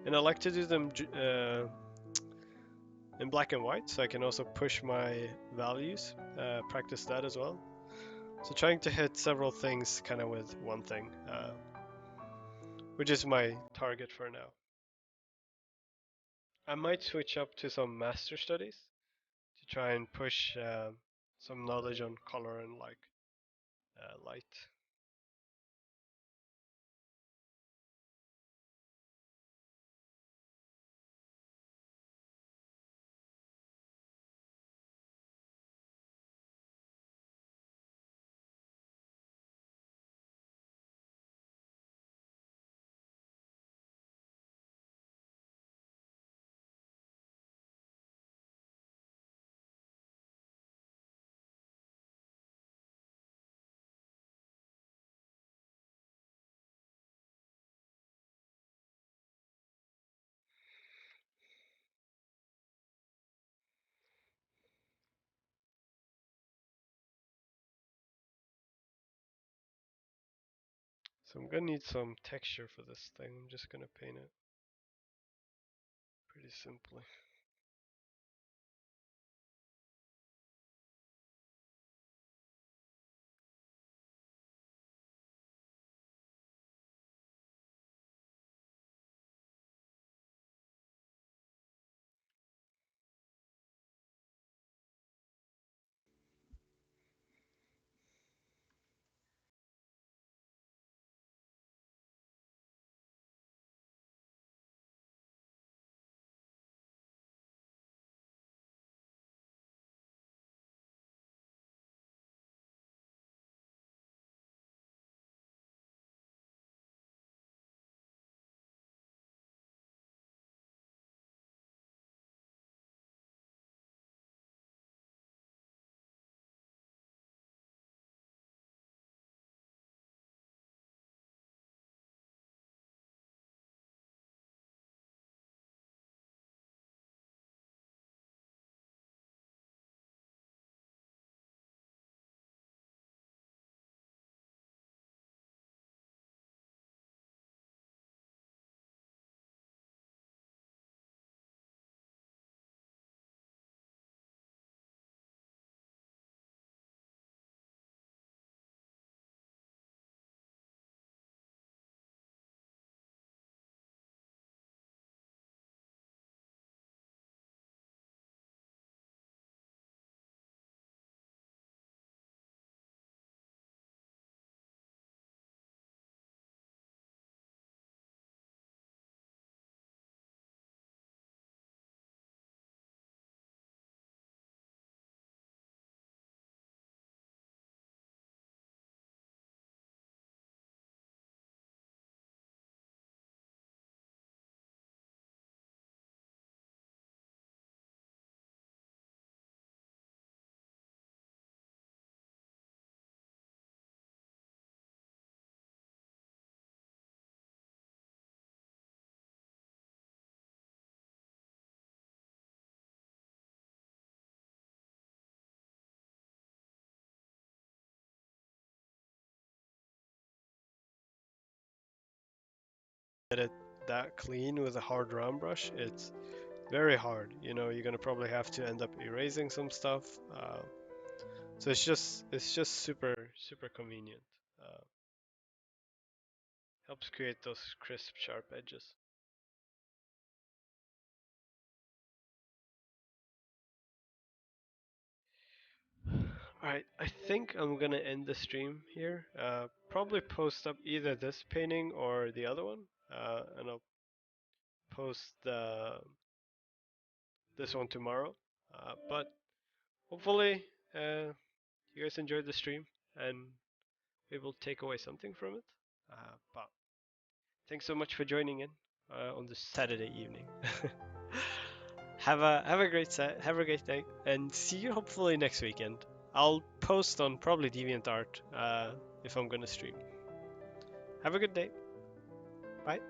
And I like to do them in black and white, so I can also push my values, practice that as well. So trying to hit several things kind of with one thing, which is my target for now. I might switch up to some master studies to try and push some knowledge on color and like light. So I'm gonna need some texture for this thing. I'm just gonna paint it pretty simply. get it that clean with a hard round brush, it's very hard. You're gonna probably have to end up erasing some stuff. So it's just super convenient. Uh, Helps create those crisp, sharp edges. All right, I think I'm gonna end the stream here. Probably post up either this painting or the other one, and I'll post this one tomorrow. But hopefully, you guys enjoyed the stream and we will take away something from it. But thanks so much for joining in on this Saturday evening. Have a great day, and see you hopefully next weekend. I'll post on probably DeviantArt if I'm gonna stream. Have a good day. Bye.